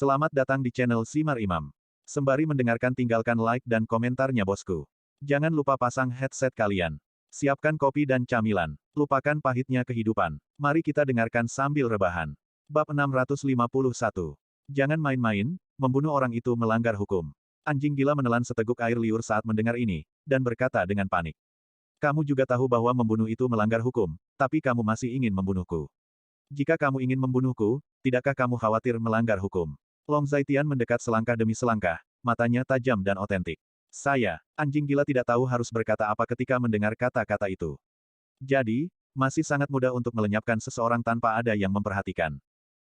Selamat datang di channel Simar Imam. Sembari mendengarkan tinggalkan like dan komentarnya bosku. Jangan lupa pasang headset kalian. Siapkan kopi dan camilan. Lupakan pahitnya kehidupan. Mari kita dengarkan sambil rebahan. Bab 651. Jangan main-main, membunuh orang itu melanggar hukum. Anjing gila menelan seteguk air liur saat mendengar ini, dan berkata dengan panik. Kamu juga tahu bahwa membunuh itu melanggar hukum, tapi kamu masih ingin membunuhku. Jika kamu ingin membunuhku, tidakkah kamu khawatir melanggar hukum? Long Zaitian mendekat selangkah demi selangkah, matanya tajam dan otentik. Anjing gila tidak tahu harus berkata apa ketika mendengar kata-kata itu. Jadi, masih sangat mudah untuk melenyapkan seseorang tanpa ada yang memperhatikan.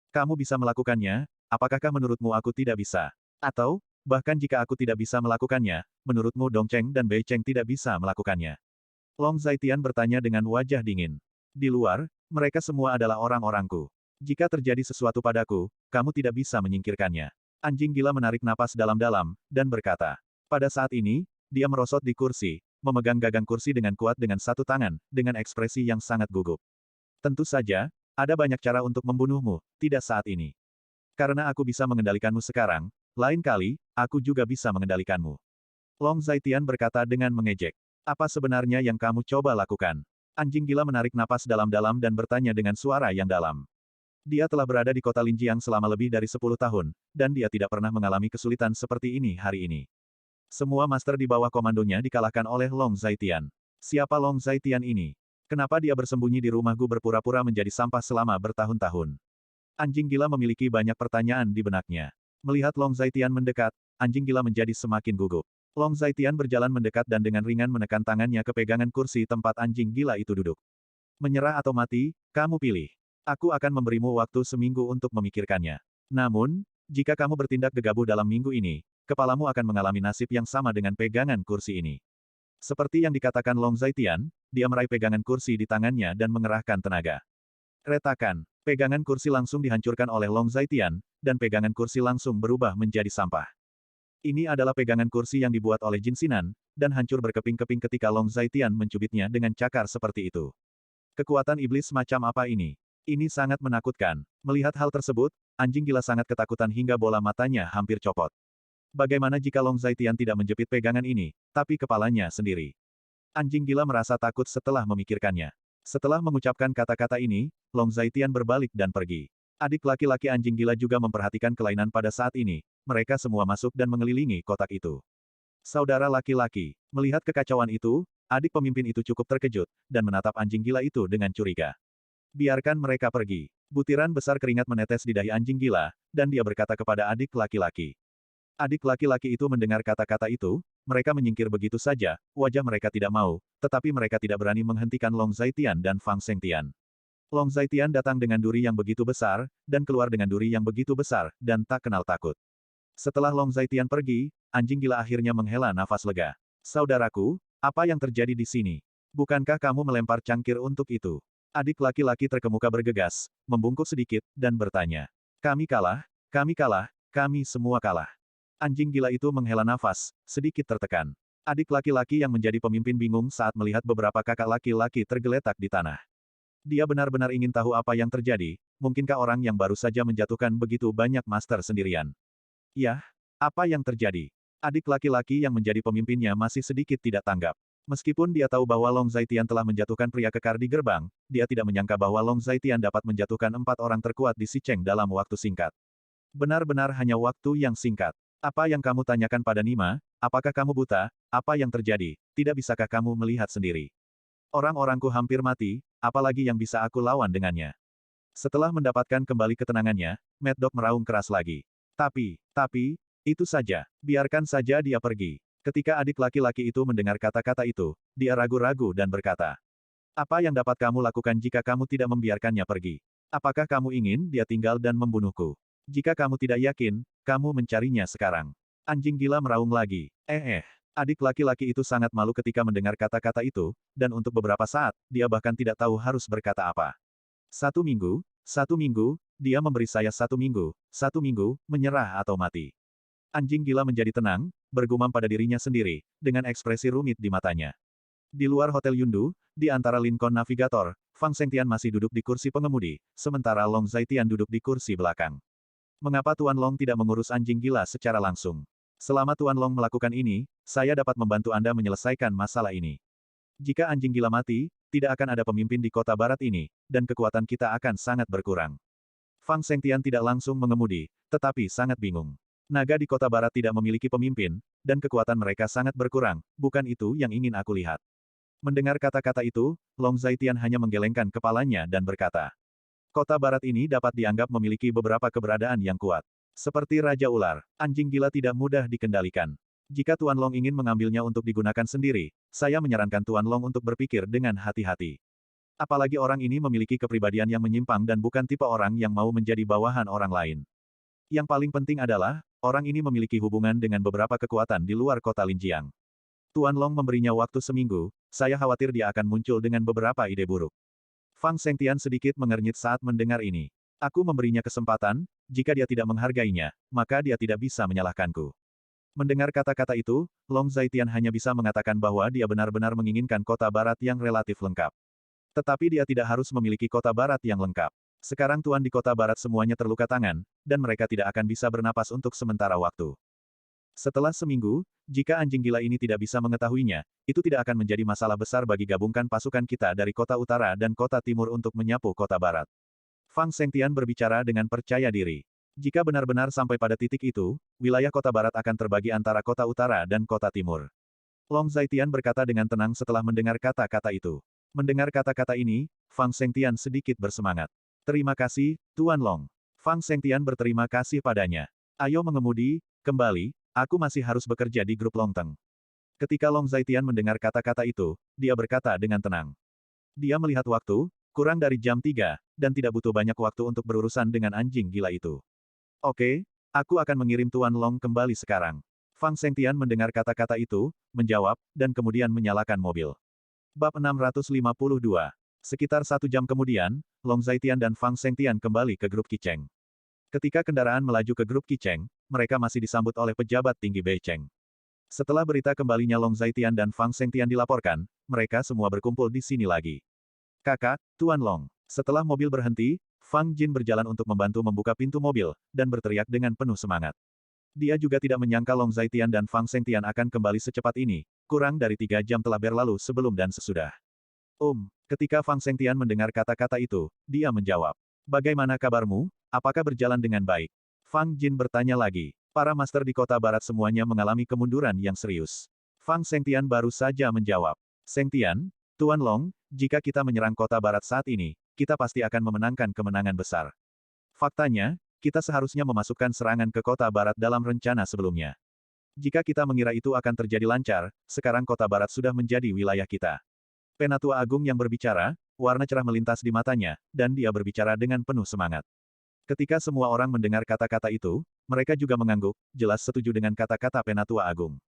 Kamu bisa melakukannya, apakah menurutmu aku tidak bisa? Atau, bahkan jika aku tidak bisa melakukannya, menurutmu Dong Cheng dan Bei Cheng tidak bisa melakukannya? Long Zaitian bertanya dengan wajah dingin. Di luar, mereka semua adalah orang-orangku. Jika terjadi sesuatu padaku, kamu tidak bisa menyingkirkannya. Anjing gila menarik napas dalam-dalam, dan berkata. Pada saat ini, dia merosot di kursi, memegang gagang kursi dengan kuat dengan satu tangan, dengan ekspresi yang sangat gugup. Tentu saja, ada banyak cara untuk membunuhmu, tidak saat ini. Karena aku bisa mengendalikanmu sekarang, lain kali, aku juga bisa mengendalikanmu. Long Zaitian berkata dengan mengejek. Apa sebenarnya yang kamu coba lakukan? Anjing gila menarik napas dalam-dalam dan bertanya dengan suara yang dalam. Dia telah berada di kota Linjiang selama lebih dari 10 tahun, dan dia tidak pernah mengalami kesulitan seperti ini hari ini. Semua master di bawah komandonya dikalahkan oleh Long Zaitian. Siapa Long Zaitian ini? Kenapa dia bersembunyi di rumahku berpura-pura menjadi sampah selama bertahun-tahun? Anjing gila memiliki banyak pertanyaan di benaknya. Melihat Long Zaitian mendekat, anjing gila menjadi semakin gugup. Long Zaitian berjalan mendekat dan dengan ringan menekan tangannya ke pegangan kursi tempat anjing gila itu duduk. Menyerah atau mati, kamu pilih. Aku akan memberimu waktu seminggu untuk memikirkannya. Namun, jika kamu bertindak gegabah dalam minggu ini, kepalamu akan mengalami nasib yang sama dengan pegangan kursi ini. Seperti yang dikatakan Long Zaitian, dia meraih pegangan kursi di tangannya dan mengerahkan tenaga. Retakan, pegangan kursi langsung dihancurkan oleh Long Zaitian, dan pegangan kursi langsung berubah menjadi sampah. Ini adalah pegangan kursi yang dibuat oleh Jin Xinan, dan hancur berkeping-keping ketika Long Zaitian mencubitnya dengan cakar seperti itu. Kekuatan iblis macam apa ini? Ini sangat menakutkan. Melihat hal tersebut, anjing gila sangat ketakutan hingga bola matanya hampir copot. Bagaimana jika Long Zaitian tidak menjepit pegangan ini, tapi kepalanya sendiri? Anjing gila merasa takut setelah memikirkannya. Setelah mengucapkan kata-kata ini, Long Zaitian berbalik dan pergi. Adik laki-laki anjing gila juga memperhatikan kelainan pada saat ini. Mereka semua masuk dan mengelilingi kotak itu. Saudara laki-laki, melihat kekacauan itu, adik pemimpin itu cukup terkejut, dan menatap anjing gila itu dengan curiga. Biarkan mereka pergi. Butiran besar keringat menetes di dahi anjing gila, dan dia berkata kepada adik laki-laki. Adik laki-laki itu mendengar kata-kata itu, mereka menyingkir begitu saja, wajah mereka tidak mau, tetapi mereka tidak berani menghentikan Long Zaitian dan Fang Sengtian. Long Zaitian datang dengan duri yang begitu besar, dan keluar dengan duri yang begitu besar, dan tak kenal takut. Setelah Long Zaitian pergi, anjing gila akhirnya menghela nafas lega. Saudaraku, apa yang terjadi di sini? Bukankah kamu melempar cangkir untuk itu? Adik laki-laki terkemuka bergegas, membungkuk sedikit, dan bertanya. Kami kalah, kami semua kalah. Anjing gila itu menghela nafas, sedikit tertekan. Adik laki-laki yang menjadi pemimpin bingung saat melihat beberapa kakak laki-laki tergeletak di tanah. Dia benar-benar ingin tahu apa yang terjadi, mungkinkah orang yang baru saja menjatuhkan begitu banyak master sendirian? Yah, apa yang terjadi? Adik laki-laki yang menjadi pemimpinnya masih sedikit tidak tanggap. Meskipun dia tahu bahwa Long Zaitian telah menjatuhkan pria kekar di gerbang, dia tidak menyangka bahwa Long Zaitian dapat menjatuhkan 4 orang terkuat di Sicheng dalam waktu singkat. Benar-benar hanya waktu yang singkat. Apa yang kamu tanyakan pada Nima? Apakah kamu buta? Apa yang terjadi? Tidak bisakah kamu melihat sendiri? Orang-orangku hampir mati, apalagi yang bisa aku lawan dengannya? Setelah mendapatkan kembali ketenangannya, Mad Dog meraung keras lagi. Tapi, itu saja. Biarkan saja dia pergi. Ketika adik laki-laki itu mendengar kata-kata itu, dia ragu-ragu dan berkata. Apa yang dapat kamu lakukan jika kamu tidak membiarkannya pergi? Apakah kamu ingin dia tinggal dan membunuhku? Jika kamu tidak yakin, kamu mencarinya sekarang. Anjing gila meraung lagi. Adik laki-laki itu sangat malu ketika mendengar kata-kata itu, dan untuk beberapa saat, dia bahkan tidak tahu harus berkata apa. 1 minggu, dia memberi saya 1 minggu, menyerah atau mati. Anjing gila menjadi tenang, bergumam pada dirinya sendiri, dengan ekspresi rumit di matanya. Di luar Hotel Yundu, di antara Lincoln Navigator, Fang Sengtian masih duduk di kursi pengemudi, sementara Long Zaitian duduk di kursi belakang. Mengapa Tuan Long tidak mengurus anjing gila secara langsung? Selama Tuan Long melakukan ini, saya dapat membantu Anda menyelesaikan masalah ini. Jika anjing gila mati, tidak akan ada pemimpin di kota barat ini, dan kekuatan kita akan sangat berkurang. Fang Zhengtian tidak langsung mengemudi, tetapi sangat bingung. Naga di kota barat tidak memiliki pemimpin, dan kekuatan mereka sangat berkurang, bukan itu yang ingin aku lihat. Mendengar kata-kata itu, Long Zhaitian hanya menggelengkan kepalanya dan berkata, kota barat ini dapat dianggap memiliki beberapa keberadaan yang kuat. Seperti Raja Ular, anjing gila tidak mudah dikendalikan. Jika Tuan Long ingin mengambilnya untuk digunakan sendiri, saya menyarankan Tuan Long untuk berpikir dengan hati-hati. Apalagi orang ini memiliki kepribadian yang menyimpang dan bukan tipe orang yang mau menjadi bawahan orang lain. Yang paling penting adalah, orang ini memiliki hubungan dengan beberapa kekuatan di luar kota Linjiang. Tuan Long memberinya waktu seminggu, saya khawatir dia akan muncul dengan beberapa ide buruk. Fang Zhengtian sedikit mengernyit saat mendengar ini. Aku memberinya kesempatan, jika dia tidak menghargainya, maka dia tidak bisa menyalahkanku. Mendengar kata-kata itu, Long Zhaitian hanya bisa mengatakan bahwa dia benar-benar menginginkan kota barat yang relatif lengkap. Tetapi dia tidak harus memiliki kota barat yang lengkap. Sekarang tuan di kota barat semuanya terluka tangan, dan mereka tidak akan bisa bernapas untuk sementara waktu. Setelah seminggu, jika anjing gila ini tidak bisa mengetahuinya, itu tidak akan menjadi masalah besar bagi gabungkan pasukan kita dari kota utara dan kota timur untuk menyapu kota barat. Fang Zhengtian berbicara dengan percaya diri. Jika benar-benar sampai pada titik itu, wilayah kota barat akan terbagi antara kota utara dan kota timur. Long Zhaitian berkata dengan tenang setelah mendengar kata-kata itu. Mendengar kata-kata ini, Fang Zhengtian sedikit bersemangat. Terima kasih, Tuan Long. Fang Zhengtian berterima kasih padanya. Ayo mengemudi, kembali. Aku masih harus bekerja di grup Longteng. Ketika Long Zhaitian mendengar kata-kata itu, dia berkata dengan tenang. Dia melihat waktu, kurang dari jam 3, dan tidak butuh banyak waktu untuk berurusan dengan anjing gila itu. Oke, aku akan mengirim Tuan Long kembali sekarang. Fang Zhengtian mendengar kata-kata itu, menjawab, dan kemudian menyalakan mobil. Bab 652. Sekitar 1 jam kemudian, Long Zhaitian dan Fang Zhengtian kembali ke grup Qicheng. Ketika kendaraan melaju ke grup Qicheng, mereka masih disambut oleh pejabat tinggi Beicheng. Setelah berita kembalinya Long Zhaitian dan Fang Zhengtian dilaporkan, mereka semua berkumpul di sini lagi. Kakak, Tuan Long. Setelah mobil berhenti, Fang Jin berjalan untuk membantu membuka pintu mobil, dan berteriak dengan penuh semangat. Dia juga tidak menyangka Long Zhaitian dan Fang Zhengtian akan kembali secepat ini, kurang dari 3 jam telah berlalu sebelum dan sesudah. Ketika Fang Zhengtian mendengar kata-kata itu, dia menjawab. Bagaimana kabarmu? Apakah berjalan dengan baik? Fang Jin bertanya lagi. Para master di kota barat semuanya mengalami kemunduran yang serius. Fang Zhengtian baru saja menjawab. Zhengtian, Tuan Long, jika kita menyerang kota barat saat ini, kita pasti akan memenangkan kemenangan besar. Faktanya, kita seharusnya memasukkan serangan ke kota barat dalam rencana sebelumnya. Jika kita mengira itu akan terjadi lancar, sekarang kota barat sudah menjadi wilayah kita. Penatua Agung yang berbicara, warna cerah melintas di matanya, dan dia berbicara dengan penuh semangat. Ketika semua orang mendengar kata-kata itu, mereka juga mengangguk, jelas setuju dengan kata-kata Penatua Agung.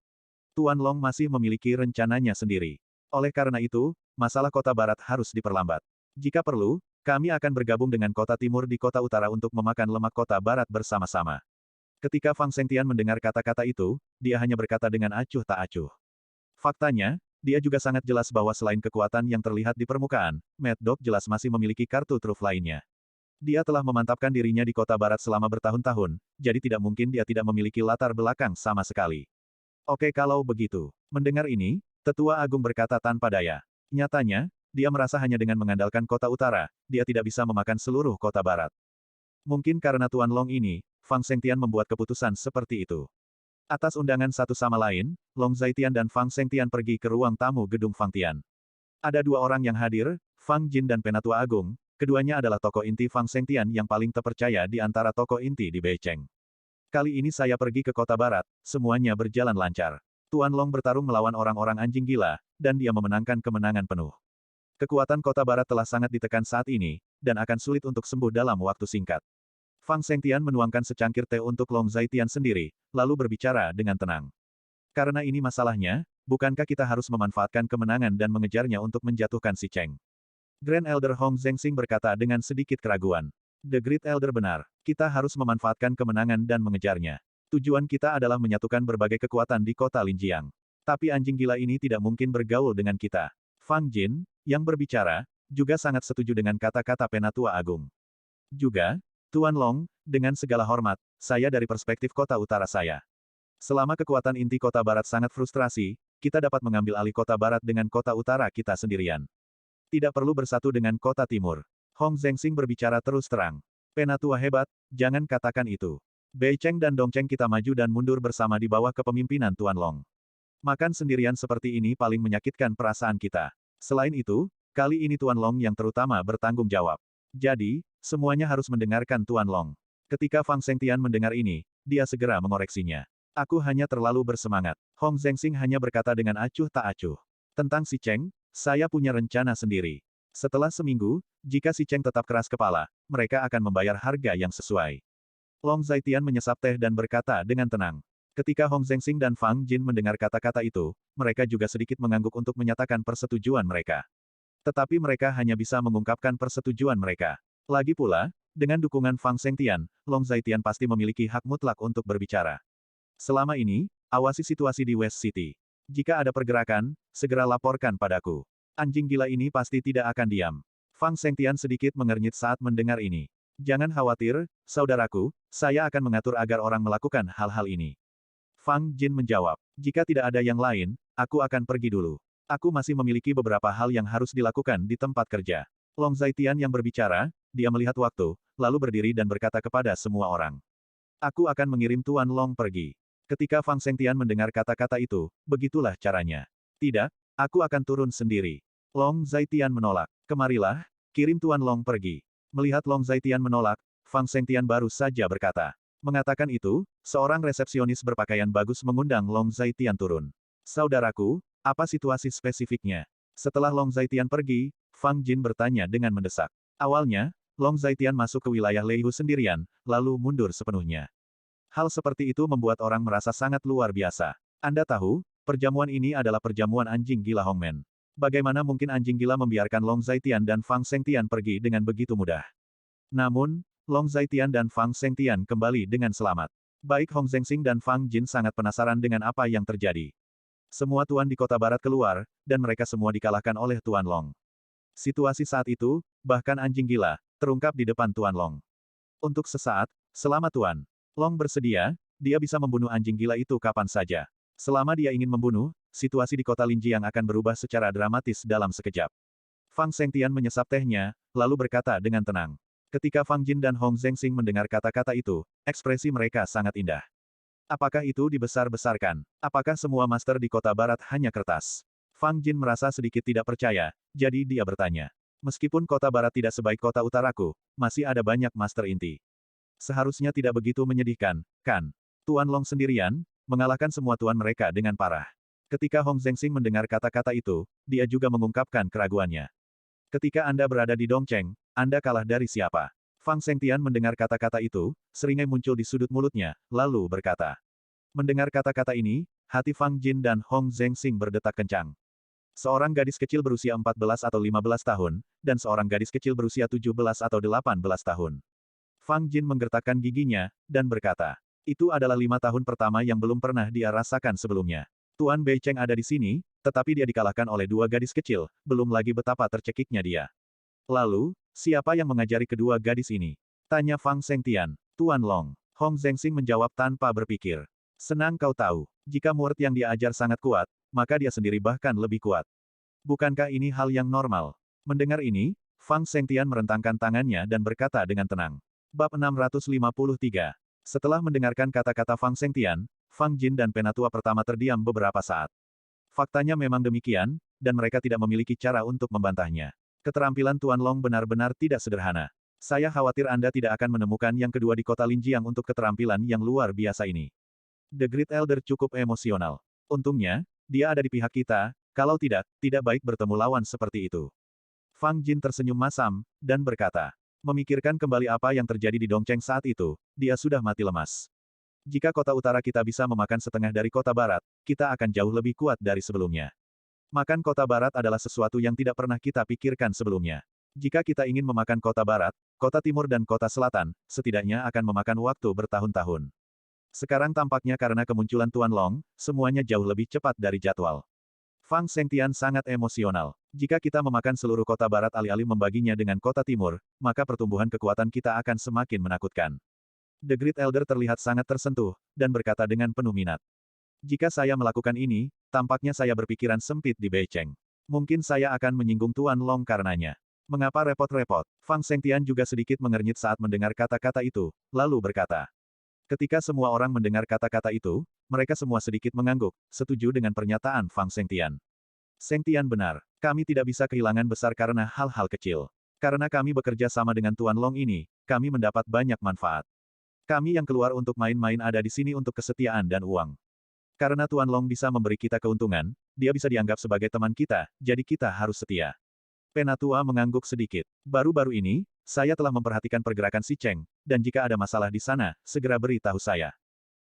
Tuan Long masih memiliki rencananya sendiri. Oleh karena itu, masalah kota barat harus diperlambat. Jika perlu, kami akan bergabung dengan kota timur di kota utara untuk memakan lemak kota barat bersama-sama. Ketika Fang Zhengtian mendengar kata-kata itu, dia hanya berkata dengan acuh tak acuh. Faktanya, dia juga sangat jelas bahwa selain kekuatan yang terlihat di permukaan, Mad Dog jelas masih memiliki kartu truf lainnya. Dia telah memantapkan dirinya di kota barat selama bertahun-tahun, jadi tidak mungkin dia tidak memiliki latar belakang sama sekali. Oke kalau begitu. Mendengar ini, Tetua Agung berkata tanpa daya. Nyatanya, dia merasa hanya dengan mengandalkan kota utara, dia tidak bisa memakan seluruh kota barat. Mungkin karena Tuan Long ini, Fang Zhengtian membuat keputusan seperti itu. Atas undangan satu sama lain, Long Zhaitian dan Fang Zhengtian pergi ke ruang tamu gedung Fang Tian. Ada 2 orang yang hadir, Fang Jin dan Penatua Agung. Keduanya adalah tokoh inti Fang Zhengtian yang paling terpercaya di antara tokoh inti di Beicheng. Kali ini saya pergi ke kota barat, semuanya berjalan lancar. Tuan Long bertarung melawan orang-orang anjing gila, dan dia memenangkan kemenangan penuh. Kekuatan kota barat telah sangat ditekan saat ini, dan akan sulit untuk sembuh dalam waktu singkat. Fang Zhengtian menuangkan secangkir teh untuk Long Zhaitian sendiri, lalu berbicara dengan tenang. Karena ini masalahnya, bukankah kita harus memanfaatkan kemenangan dan mengejarnya untuk menjatuhkan si Cheng? Grand Elder Hong Zhengxing berkata dengan sedikit keraguan. The Great Elder benar. Kita harus memanfaatkan kemenangan dan mengejarnya. Tujuan kita adalah menyatukan berbagai kekuatan di kota Linjiang. Tapi anjing gila ini tidak mungkin bergaul dengan kita. Fang Jin, yang berbicara, juga sangat setuju dengan kata-kata Penatua Agung. Juga, Tuan Long, dengan segala hormat, saya dari perspektif kota utara saya. Selama kekuatan inti kota barat sangat frustrasi, kita dapat mengambil alih kota barat dengan kota utara kita sendirian. Tidak perlu bersatu dengan kota timur. Hong Zhengxing berbicara terus terang. Penatua hebat, jangan katakan itu. Bei Cheng dan Dong Cheng kita maju dan mundur bersama di bawah kepemimpinan Tuan Long. Makan sendirian seperti ini paling menyakitkan perasaan kita. Selain itu, kali ini Tuan Long yang terutama bertanggung jawab. Jadi, semuanya harus mendengarkan Tuan Long. Ketika Fang Zhengtian mendengar ini, dia segera mengoreksinya. Aku hanya terlalu bersemangat. Hong Zhengxing hanya berkata dengan acuh tak acuh. Tentang si Cheng, saya punya rencana sendiri. Setelah seminggu, jika si Cheng tetap keras kepala, mereka akan membayar harga yang sesuai. Long Zaitian menyesap teh dan berkata dengan tenang. Ketika Hong Zhengxing dan Fang Jin mendengar kata-kata itu, mereka juga sedikit mengangguk untuk menyatakan persetujuan mereka. Tetapi mereka hanya bisa mengungkapkan persetujuan mereka. Lagi pula, dengan dukungan Fang Zhengtian, Long Zaitian pasti memiliki hak mutlak untuk berbicara. Selama ini, awasi situasi di West City. Jika ada pergerakan, segera laporkan padaku. Anjing gila ini pasti tidak akan diam. Fang Zhengtian sedikit mengernyit saat mendengar ini. Jangan khawatir, saudaraku, saya akan mengatur agar orang melakukan hal-hal ini. Fang Jin menjawab, jika tidak ada yang lain, aku akan pergi dulu. Aku masih memiliki beberapa hal yang harus dilakukan di tempat kerja. Long Zaitian yang berbicara, dia melihat waktu, lalu berdiri dan berkata kepada semua orang. Aku akan mengirim Tuan Long pergi. Ketika Fang Zhengtian mendengar kata-kata itu, begitulah caranya. Tidak, aku akan turun sendiri. Long Zaitian menolak. Kemarilah, kirim Tuan Long pergi. Melihat Long Zaitian menolak, Fang Zhengtian baru saja berkata. Mengatakan itu, seorang resepsionis berpakaian bagus mengundang Long Zaitian turun. Saudaraku, apa situasi spesifiknya? Setelah Long Zaitian pergi, Fang Jin bertanya dengan mendesak. Awalnya, Long Zaitian masuk ke wilayah Leihu sendirian, lalu mundur sepenuhnya. Hal seperti itu membuat orang merasa sangat luar biasa. Anda tahu, perjamuan ini adalah perjamuan anjing gila Hongmen. Bagaimana mungkin anjing gila membiarkan Long Zaitian dan Fang Zhengtian pergi dengan begitu mudah? Namun, Long Zaitian dan Fang Zhengtian kembali dengan selamat. Baik Hong Zhengxing dan Fang Jin sangat penasaran dengan apa yang terjadi. Semua tuan di kota barat keluar, dan mereka semua dikalahkan oleh Tuan Long. Situasi saat itu, bahkan anjing gila, terungkap di depan Tuan Long. Untuk sesaat, selama Tuan Long bersedia, dia bisa membunuh anjing gila itu kapan saja. Selama dia ingin membunuh, situasi di kota Linjiang akan berubah secara dramatis dalam sekejap. Fang Zhengtian menyesap tehnya, lalu berkata dengan tenang. Ketika Fang Jin dan Hong Zhengxing mendengar kata-kata itu, ekspresi mereka sangat indah. Apakah itu dibesar-besarkan? Apakah semua master di kota barat hanya kertas? Fang Jin merasa sedikit tidak percaya, jadi dia bertanya. Meskipun kota barat tidak sebaik kota utaraku, masih ada banyak master inti. Seharusnya tidak begitu menyedihkan, kan? Tuan Long sendirian, mengalahkan semua tuan mereka dengan parah. Ketika Hong Zhengxing mendengar kata-kata itu, dia juga mengungkapkan keraguannya. Ketika Anda berada di Dongcheng, Anda kalah dari siapa? Fang Zhengtian mendengar kata-kata itu, seringai muncul di sudut mulutnya, lalu berkata. Mendengar kata-kata ini, hati Fang Jin dan Hong Zhengxing berdetak kencang. Seorang gadis kecil berusia 14 atau 15 tahun, dan seorang gadis kecil berusia 17 atau 18 tahun. Fang Jin menggertakkan giginya, dan berkata. Itu adalah 5 tahun pertama yang belum pernah dia rasakan sebelumnya. Tuan Bei Cheng ada di sini, tetapi dia dikalahkan oleh 2 gadis kecil, belum lagi betapa tercekiknya dia. Lalu, siapa yang mengajari kedua gadis ini? Tanya Fang Zhengtian. Tuan Long. Hong Zhengxing menjawab tanpa berpikir. Senang kau tahu. Jika murid yang dia ajar sangat kuat, maka dia sendiri bahkan lebih kuat. Bukankah ini hal yang normal? Mendengar ini, Fang Zhengtian merentangkan tangannya dan berkata dengan tenang. Bab 653. Setelah mendengarkan kata-kata Fang Zhengtian, Fang Jin dan penatua pertama terdiam beberapa saat. Faktanya memang demikian, dan mereka tidak memiliki cara untuk membantahnya. Keterampilan Tuan Long benar-benar tidak sederhana. Saya khawatir Anda tidak akan menemukan yang kedua di kota Linjiang untuk keterampilan yang luar biasa ini. The Great Elder cukup emosional. Untungnya, dia ada di pihak kita, kalau tidak, tidak baik bertemu lawan seperti itu. Fang Jin tersenyum masam, dan berkata. Memikirkan kembali apa yang terjadi di Dongcheng saat itu, dia sudah mati lemas. Jika kota utara kita bisa memakan setengah dari kota barat, kita akan jauh lebih kuat dari sebelumnya. Makan kota barat adalah sesuatu yang tidak pernah kita pikirkan sebelumnya. Jika kita ingin memakan kota barat, kota timur dan kota selatan, setidaknya akan memakan waktu bertahun-tahun. Sekarang tampaknya karena kemunculan Tuan Long, semuanya jauh lebih cepat dari jadwal. Fang Sengtian sangat emosional. Jika kita memakan seluruh kota barat alih-alih membaginya dengan kota timur, maka pertumbuhan kekuatan kita akan semakin menakutkan. The Great Elder terlihat sangat tersentuh, dan berkata dengan penuh minat. Jika saya melakukan ini, tampaknya saya berpikiran sempit di Beicheng. Mungkin saya akan menyinggung Tuan Long karenanya. Mengapa repot-repot? Fang Sengtian juga sedikit mengernyit saat mendengar kata-kata itu, lalu berkata. Ketika semua orang mendengar kata-kata itu, mereka semua sedikit mengangguk, setuju dengan pernyataan Fang Sengtian. Sengtian benar, kami tidak bisa kehilangan besar karena hal-hal kecil. Karena kami bekerja sama dengan Tuan Long ini, kami mendapat banyak manfaat. Kami yang keluar untuk main-main ada di sini untuk kesetiaan dan uang. Karena Tuan Long bisa memberi kita keuntungan, dia bisa dianggap sebagai teman kita, jadi kita harus setia. Penatua mengangguk sedikit. Baru-baru ini, saya telah memperhatikan pergerakan si Cheng, dan jika ada masalah di sana, segera beritahu saya.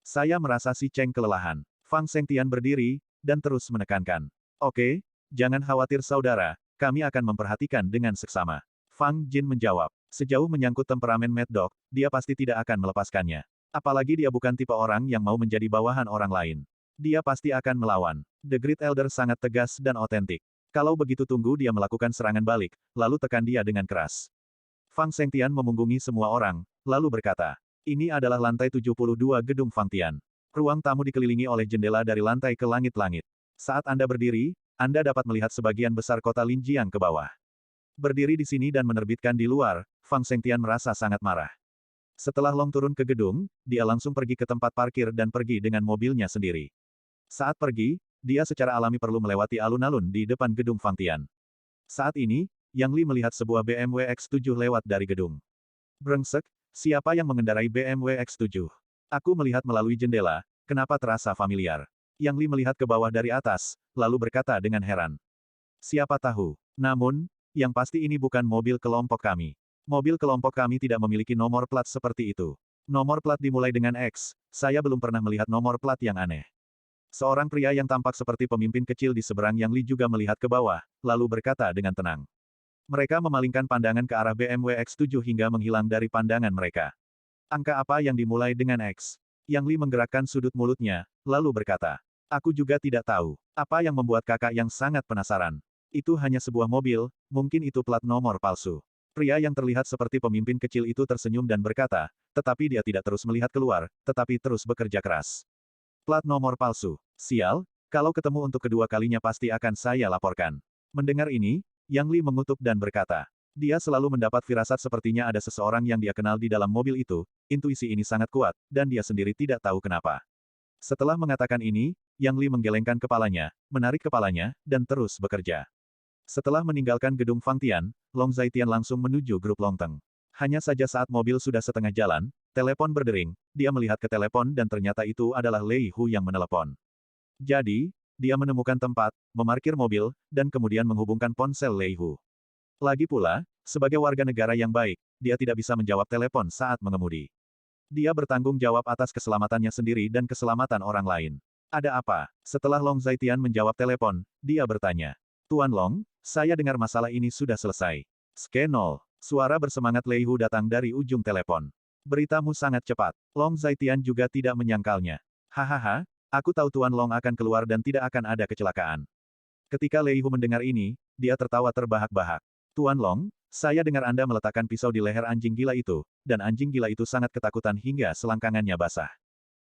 Saya merasa si Cheng kelelahan. Fang Sengtian berdiri, dan terus menekankan. Oke, jangan khawatir saudara, kami akan memperhatikan dengan seksama. Fang Jin menjawab. Sejauh menyangkut temperamen Mad Dog, dia pasti tidak akan melepaskannya. Apalagi dia bukan tipe orang yang mau menjadi bawahan orang lain. Dia pasti akan melawan. The Great Elder sangat tegas dan otentik. Kalau begitu tunggu dia melakukan serangan balik, lalu tekan dia dengan keras. Fang Sengtian memunggungi semua orang, lalu berkata, ini adalah lantai 72 gedung Fang Tian. Ruang tamu dikelilingi oleh jendela dari lantai ke langit-langit. Saat Anda berdiri, Anda dapat melihat sebagian besar kota Linjiang ke bawah. Berdiri di sini dan menerbitkan di luar, Fang Sengtian merasa sangat marah. Setelah Long turun ke gedung, dia langsung pergi ke tempat parkir dan pergi dengan mobilnya sendiri. Saat pergi, dia secara alami perlu melewati alun-alun di depan gedung Fang Tian. Saat ini, Yang Li melihat sebuah BMW X7 lewat dari gedung. Brengsek, siapa yang mengendarai BMW X7? Aku melihat melalui jendela, kenapa terasa familiar? Yang Li melihat ke bawah dari atas, lalu berkata dengan heran. Siapa tahu. Namun, yang pasti ini bukan mobil kelompok kami. Mobil kelompok kami tidak memiliki nomor plat seperti itu. Nomor plat dimulai dengan X, saya belum pernah melihat nomor plat yang aneh. Seorang pria yang tampak seperti pemimpin kecil di seberang Yang Li juga melihat ke bawah, lalu berkata dengan tenang. Mereka memalingkan pandangan ke arah BMW X7 hingga menghilang dari pandangan mereka. Angka apa yang dimulai dengan X? Yang Li menggerakkan sudut mulutnya, lalu berkata. Aku juga tidak tahu. Apa yang membuat kakak yang sangat penasaran? Itu hanya sebuah mobil, mungkin itu plat nomor palsu. Pria yang terlihat seperti pemimpin kecil itu tersenyum dan berkata, tetapi dia tidak terus melihat keluar, tetapi terus bekerja keras. Plat nomor palsu. Sial, kalau ketemu untuk kedua kalinya pasti akan saya laporkan. Mendengar ini, Yang Li mengutuk dan berkata, dia selalu mendapat firasat sepertinya ada seseorang yang dia kenal di dalam mobil itu, intuisi ini sangat kuat, dan dia sendiri tidak tahu kenapa. Setelah mengatakan ini, Yang Li menggelengkan kepalanya, menarik kepalanya, dan terus bekerja. Setelah meninggalkan gedung Fang Tian, Long Zaitian langsung menuju grup Longteng. Hanya saja saat mobil sudah setengah jalan, telepon berdering, dia melihat ke telepon dan ternyata itu adalah Lei Hu yang menelepon. Jadi, dia menemukan tempat, memarkir mobil, dan kemudian menghubungkan ponsel Lei Hu. Lagi pula, sebagai warga negara yang baik, dia tidak bisa menjawab telepon saat mengemudi. Dia bertanggung jawab atas keselamatannya sendiri dan keselamatan orang lain. Ada apa? Setelah Long Zaitian menjawab telepon, dia bertanya. Tuan Long, saya dengar masalah ini sudah selesai. Scan 0. Suara bersemangat Lei Hu datang dari ujung telepon. Beritamu sangat cepat. Long Zaitian juga tidak menyangkalnya. Hahaha, aku tahu Tuan Long akan keluar dan tidak akan ada kecelakaan. Ketika Lei Hu mendengar ini, dia tertawa terbahak-bahak. Tuan Long, saya dengar Anda meletakkan pisau di leher anjing gila itu, dan anjing gila itu sangat ketakutan hingga selangkangannya basah.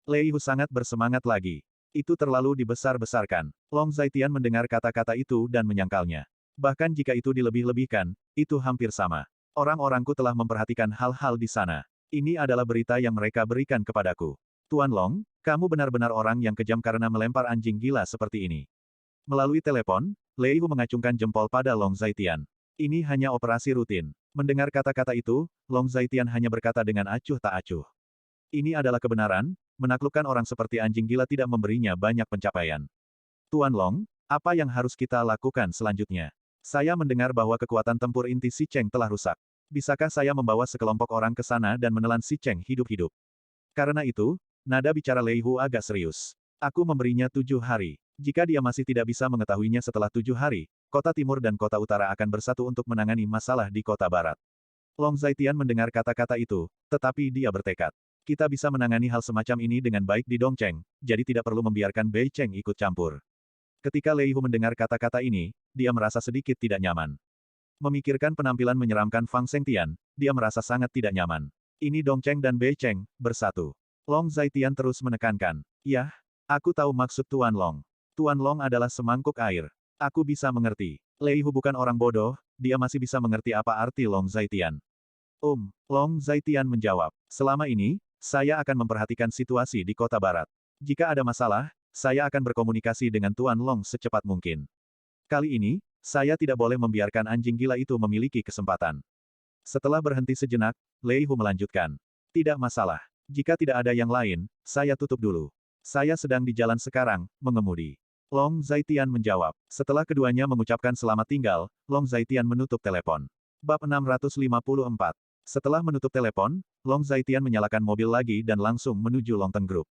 Lei Hu sangat bersemangat lagi. Itu terlalu dibesar-besarkan. Long Zaitian mendengar kata-kata itu dan menyangkalnya. Bahkan jika itu dilebih-lebihkan, itu hampir sama. Orang-orangku telah memperhatikan hal-hal di sana. Ini adalah berita yang mereka berikan kepadaku. Tuan Long, kamu benar-benar orang yang kejam karena melempar anjing gila seperti ini. Melalui telepon, Lei Hu mengacungkan jempol pada Long Zaitian. Ini hanya operasi rutin. Mendengar kata-kata itu, Long Zaitian hanya berkata dengan acuh tak acuh. Ini adalah kebenaran, menaklukkan orang seperti anjing gila tidak memberinya banyak pencapaian. Tuan Long, apa yang harus kita lakukan selanjutnya? Saya mendengar bahwa kekuatan tempur inti Si Cheng telah rusak. Bisakah saya membawa sekelompok orang ke sana dan menelan Si Cheng hidup-hidup? Karena itu, nada bicara Lei Hu agak serius. Aku memberinya 7 hari. Jika dia masih tidak bisa mengetahuinya setelah 7 hari, kota timur dan kota utara akan bersatu untuk menangani masalah di kota barat. Long Zaitian mendengar kata-kata itu, tetapi dia bertekad. Kita bisa menangani hal semacam ini dengan baik di Dongcheng, jadi tidak perlu membiarkan Bei Cheng ikut campur. Ketika Lei Hu mendengar kata-kata ini, dia merasa sedikit tidak nyaman. Memikirkan penampilan menyeramkan Fang Zhengtian, dia merasa sangat tidak nyaman. Ini Dong Cheng dan Bei Cheng, bersatu. Long Zhaitian terus menekankan. Yah, aku tahu maksud Tuan Long. Tuan Long adalah semangkuk air. Aku bisa mengerti. Lei Hu bukan orang bodoh, dia masih bisa mengerti apa arti Long Zhaitian. Long Zhaitian menjawab. Selama ini, saya akan memperhatikan situasi di kota barat. Jika ada masalah, saya akan berkomunikasi dengan Tuan Long secepat mungkin. Kali ini, saya tidak boleh membiarkan anjing gila itu memiliki kesempatan. Setelah berhenti sejenak, Lei Hu melanjutkan. Tidak masalah. Jika tidak ada yang lain, saya tutup dulu. Saya sedang di jalan sekarang, mengemudi. Long Zhaitian menjawab. Setelah keduanya mengucapkan selamat tinggal, Long Zhaitian menutup telepon. Bab 654. Setelah menutup telepon, Long Zhaitian menyalakan mobil lagi dan langsung menuju Longteng Group.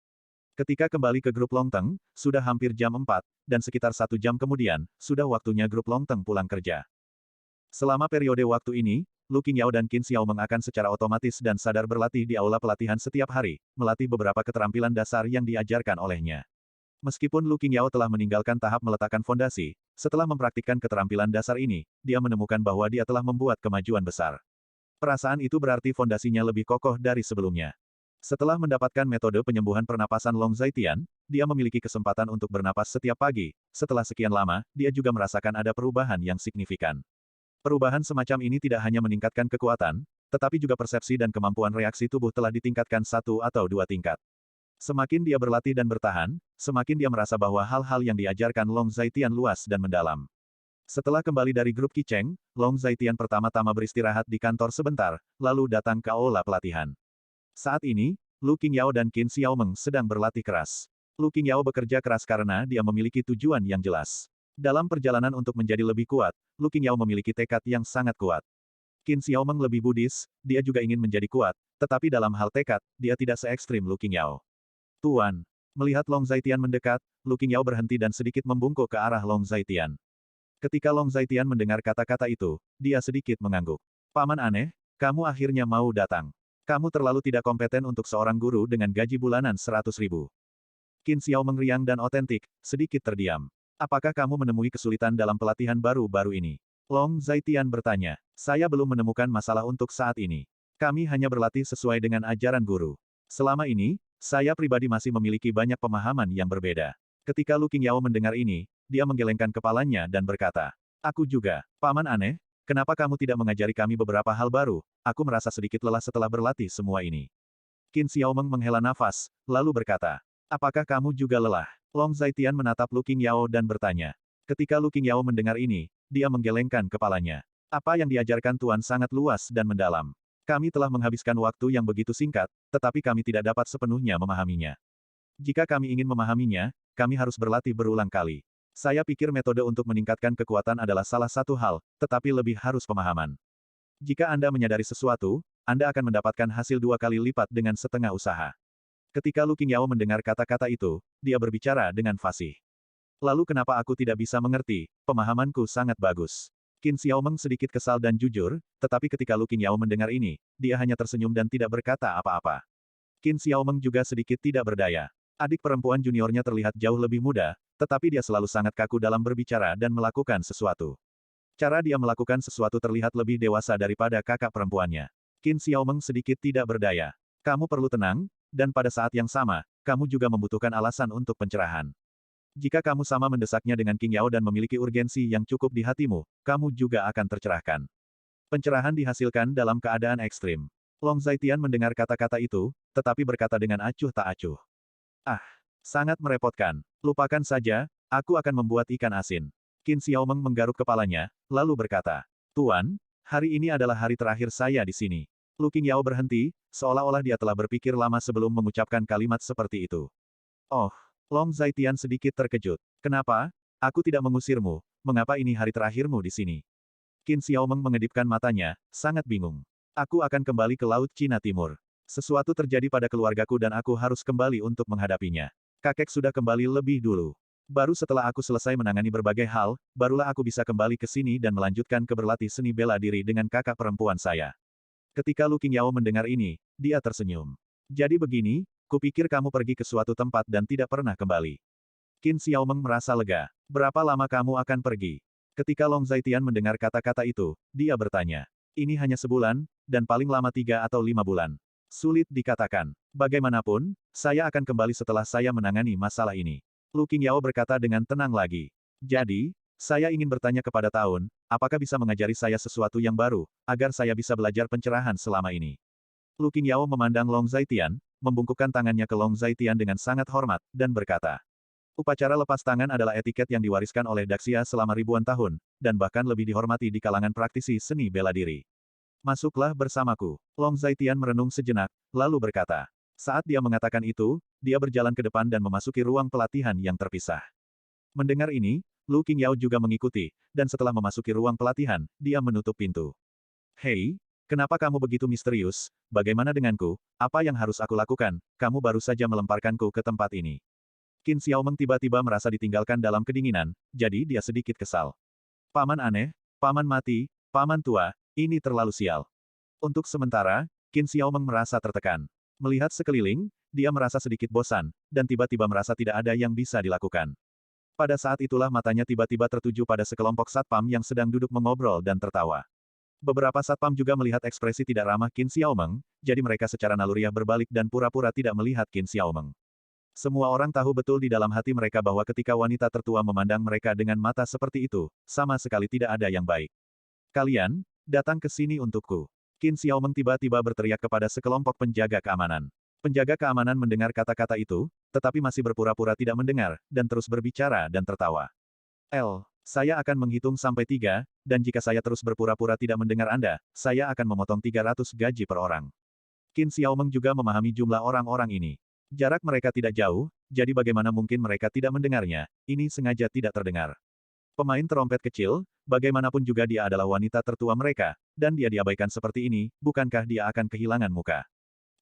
Ketika kembali ke grup Longteng, sudah hampir jam 4, dan sekitar 1 jam kemudian, sudah waktunya grup Longteng pulang kerja. Selama periode waktu ini, Lu Qingyao dan Qin Xiaomeng akan secara otomatis dan sadar berlatih di aula pelatihan setiap hari, melatih beberapa keterampilan dasar yang diajarkan olehnya. Meskipun Lu Qingyao telah meninggalkan tahap meletakkan fondasi, setelah mempraktikkan keterampilan dasar ini, dia menemukan bahwa dia telah membuat kemajuan besar. Perasaan itu berarti fondasinya lebih kokoh dari sebelumnya. Setelah mendapatkan metode penyembuhan pernapasan Long Zhaitian, dia memiliki kesempatan untuk bernapas setiap pagi. Setelah sekian lama, dia juga merasakan ada perubahan yang signifikan. Perubahan semacam ini tidak hanya meningkatkan kekuatan, tetapi juga persepsi dan kemampuan reaksi tubuh telah ditingkatkan 1 atau 2 tingkat. Semakin dia berlatih dan bertahan, semakin dia merasa bahwa hal-hal yang diajarkan Long Zhaitian luas dan mendalam. Setelah kembali dari grup Qicheng, Long Zhaitian pertama-tama beristirahat di kantor sebentar, lalu datang ke aula pelatihan. Saat ini, Lu Qingyao dan Qin Xiaomeng sedang berlatih keras. Lu Qingyao bekerja keras karena dia memiliki tujuan yang jelas. Dalam perjalanan untuk menjadi lebih kuat, Lu Qingyao memiliki tekad yang sangat kuat. Qin Xiaomeng lebih budis, dia juga ingin menjadi kuat, tetapi dalam hal tekad, dia tidak se-ekstrim Lu Qingyao. Tuan, melihat Long Zhaitian mendekat, Lu Qingyao berhenti dan sedikit membungkuk ke arah Long Zhaitian. Ketika Long Zhaitian mendengar kata-kata itu, dia sedikit mengangguk. Paman aneh, kamu akhirnya mau datang. Kamu terlalu tidak kompeten untuk seorang guru dengan gaji bulanan 100.000. Qin Xiao mengeriang dan otentik, sedikit terdiam. Apakah kamu menemui kesulitan dalam pelatihan baru-baru ini? Long Zhaitian bertanya. Saya belum menemukan masalah untuk saat ini. Kami hanya berlatih sesuai dengan ajaran guru. Selama ini, saya pribadi masih memiliki banyak pemahaman yang berbeda. Ketika Lu Qingyao mendengar ini, dia menggelengkan kepalanya dan berkata, aku juga, Paman aneh, kenapa kamu tidak mengajari kami beberapa hal baru? Aku merasa sedikit lelah setelah berlatih semua ini. Qin Xiaomeng menghela nafas, lalu berkata, apakah kamu juga lelah? Long Zhaitian menatap Lu Qingyao dan bertanya. Ketika Lu Qingyao mendengar ini, dia menggelengkan kepalanya. Apa yang diajarkan Tuan sangat luas dan mendalam. Kami telah menghabiskan waktu yang begitu singkat, tetapi kami tidak dapat sepenuhnya memahaminya. Jika kami ingin memahaminya, kami harus berlatih berulang kali. Saya pikir metode untuk meningkatkan kekuatan adalah salah satu hal, tetapi lebih harus pemahaman. Jika Anda menyadari sesuatu, Anda akan mendapatkan hasil 2 kali lipat dengan setengah usaha. Ketika Lu Qingyao mendengar kata-kata itu, dia berbicara dengan fasih. Lalu kenapa aku tidak bisa mengerti? Pemahamanku sangat bagus. Qin Xiaomeng sedikit kesal dan jujur, tetapi ketika Lu Qingyao mendengar ini, dia hanya tersenyum dan tidak berkata apa-apa. Qin Xiaomeng juga sedikit tidak berdaya. Adik perempuan juniornya terlihat jauh lebih muda, tetapi dia selalu sangat kaku dalam berbicara dan melakukan sesuatu. Cara dia melakukan sesuatu terlihat lebih dewasa daripada kakak perempuannya. Qin Xiaomeng sedikit tidak berdaya. Kamu perlu tenang, dan pada saat yang sama, kamu juga membutuhkan alasan untuk pencerahan. Jika kamu sama mendesaknya dengan Qingyao dan memiliki urgensi yang cukup di hatimu, kamu juga akan tercerahkan. Pencerahan dihasilkan dalam keadaan ekstrim. Long Zhaitian mendengar kata-kata itu, tetapi berkata dengan acuh tak acuh. Ah, sangat merepotkan. Lupakan saja, aku akan membuat ikan asin. Qin Xiaomeng menggaruk kepalanya, lalu berkata, Tuan, hari ini adalah hari terakhir saya di sini. Lu Qingyao berhenti, seolah-olah dia telah berpikir lama sebelum mengucapkan kalimat seperti itu. Oh, Long Zhaitian sedikit terkejut. Kenapa? Aku tidak mengusirmu, mengapa ini hari terakhirmu di sini? Qin Xiaomeng mengedipkan matanya, sangat bingung. Aku akan kembali ke Laut Cina Timur. Sesuatu terjadi pada keluargaku dan aku harus kembali untuk menghadapinya. Kakek sudah kembali lebih dulu. Baru setelah aku selesai menangani berbagai hal, barulah aku bisa kembali ke sini dan melanjutkan ke berlatih seni bela diri dengan kakak perempuan saya. Ketika Lu Qingyao mendengar ini, dia tersenyum. Jadi begini, kupikir kamu pergi ke suatu tempat dan tidak pernah kembali. Qin Xiaomeng merasa lega. Berapa lama kamu akan pergi? Ketika Long Zaitian mendengar kata-kata itu, dia bertanya. Ini hanya sebulan, dan paling lama 3 atau 5 bulan. Sulit dikatakan. Bagaimanapun, saya akan kembali setelah saya menangani masalah ini. Lu Qingyao berkata dengan tenang lagi. Jadi, saya ingin bertanya kepada tahun, apakah bisa mengajari saya sesuatu yang baru, agar saya bisa belajar pencerahan selama ini. Lu Qingyao memandang Long Zaitian, membungkukkan tangannya ke Long Zaitian dengan sangat hormat, dan berkata. Upacara lepas tangan adalah etiket yang diwariskan oleh Daxia selama ribuan tahun, dan bahkan lebih dihormati di kalangan praktisi seni bela diri. Masuklah bersamaku. Long Zaitian merenung sejenak, lalu berkata. Saat dia mengatakan itu, dia berjalan ke depan dan memasuki ruang pelatihan yang terpisah. Mendengar ini, Lu Qingyao juga mengikuti, dan setelah memasuki ruang pelatihan, dia menutup pintu. Hei, kenapa kamu begitu misterius? Bagaimana denganku? Apa yang harus aku lakukan? Kamu baru saja melemparkanku ke tempat ini. Qin Xiaomeng tiba-tiba merasa ditinggalkan dalam kedinginan, jadi dia sedikit kesal. Paman aneh, paman mati, paman tua, ini terlalu sial. Untuk sementara, Qin Xiaomeng merasa tertekan. Melihat sekeliling, dia merasa sedikit bosan, dan tiba-tiba merasa tidak ada yang bisa dilakukan. Pada saat itulah matanya tiba-tiba tertuju pada sekelompok satpam yang sedang duduk mengobrol dan tertawa. Beberapa satpam juga melihat ekspresi tidak ramah Qin Xiaomeng, jadi mereka secara naluriah berbalik dan pura-pura tidak melihat Qin Xiaomeng. Semua orang tahu betul di dalam hati mereka bahwa ketika wanita tertua memandang mereka dengan mata seperti itu, sama sekali tidak ada yang baik. Kalian, datang ke sini untukku. Qin Xiaomeng tiba-tiba berteriak kepada sekelompok penjaga keamanan. Penjaga keamanan mendengar kata-kata itu, tetapi masih berpura-pura tidak mendengar, dan terus berbicara dan tertawa. Saya akan menghitung sampai 3, dan jika saya terus berpura-pura tidak mendengar Anda, saya akan memotong 300 gaji per orang. Qin Xiaomeng juga memahami jumlah orang-orang ini. Jarak mereka tidak jauh, jadi bagaimana mungkin mereka tidak mendengarnya, ini sengaja tidak terdengar. Pemain trompet kecil, bagaimanapun juga dia adalah wanita tertua mereka, dan dia diabaikan seperti ini, bukankah dia akan kehilangan muka?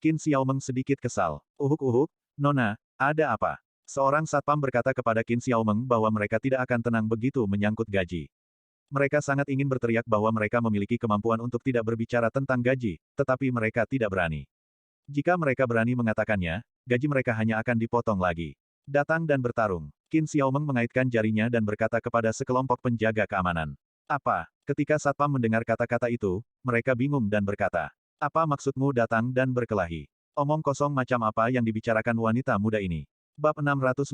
Qin Xiaomeng sedikit kesal. Uhuk-uhuk, Nona, ada apa? Seorang satpam berkata kepada Qin Xiaomeng bahwa mereka tidak akan tenang begitu menyangkut gaji. Mereka sangat ingin berteriak bahwa mereka memiliki kemampuan untuk tidak berbicara tentang gaji, tetapi mereka tidak berani. Jika mereka berani mengatakannya, gaji mereka hanya akan dipotong lagi. Datang dan bertarung. Qin Xiaomeng mengaitkan jarinya dan berkata kepada sekelompok penjaga keamanan. Apa? Ketika satpam mendengar kata-kata itu, mereka bingung dan berkata, apa maksudmu datang dan berkelahi? Omong kosong macam apa yang dibicarakan wanita muda ini? Bab 655.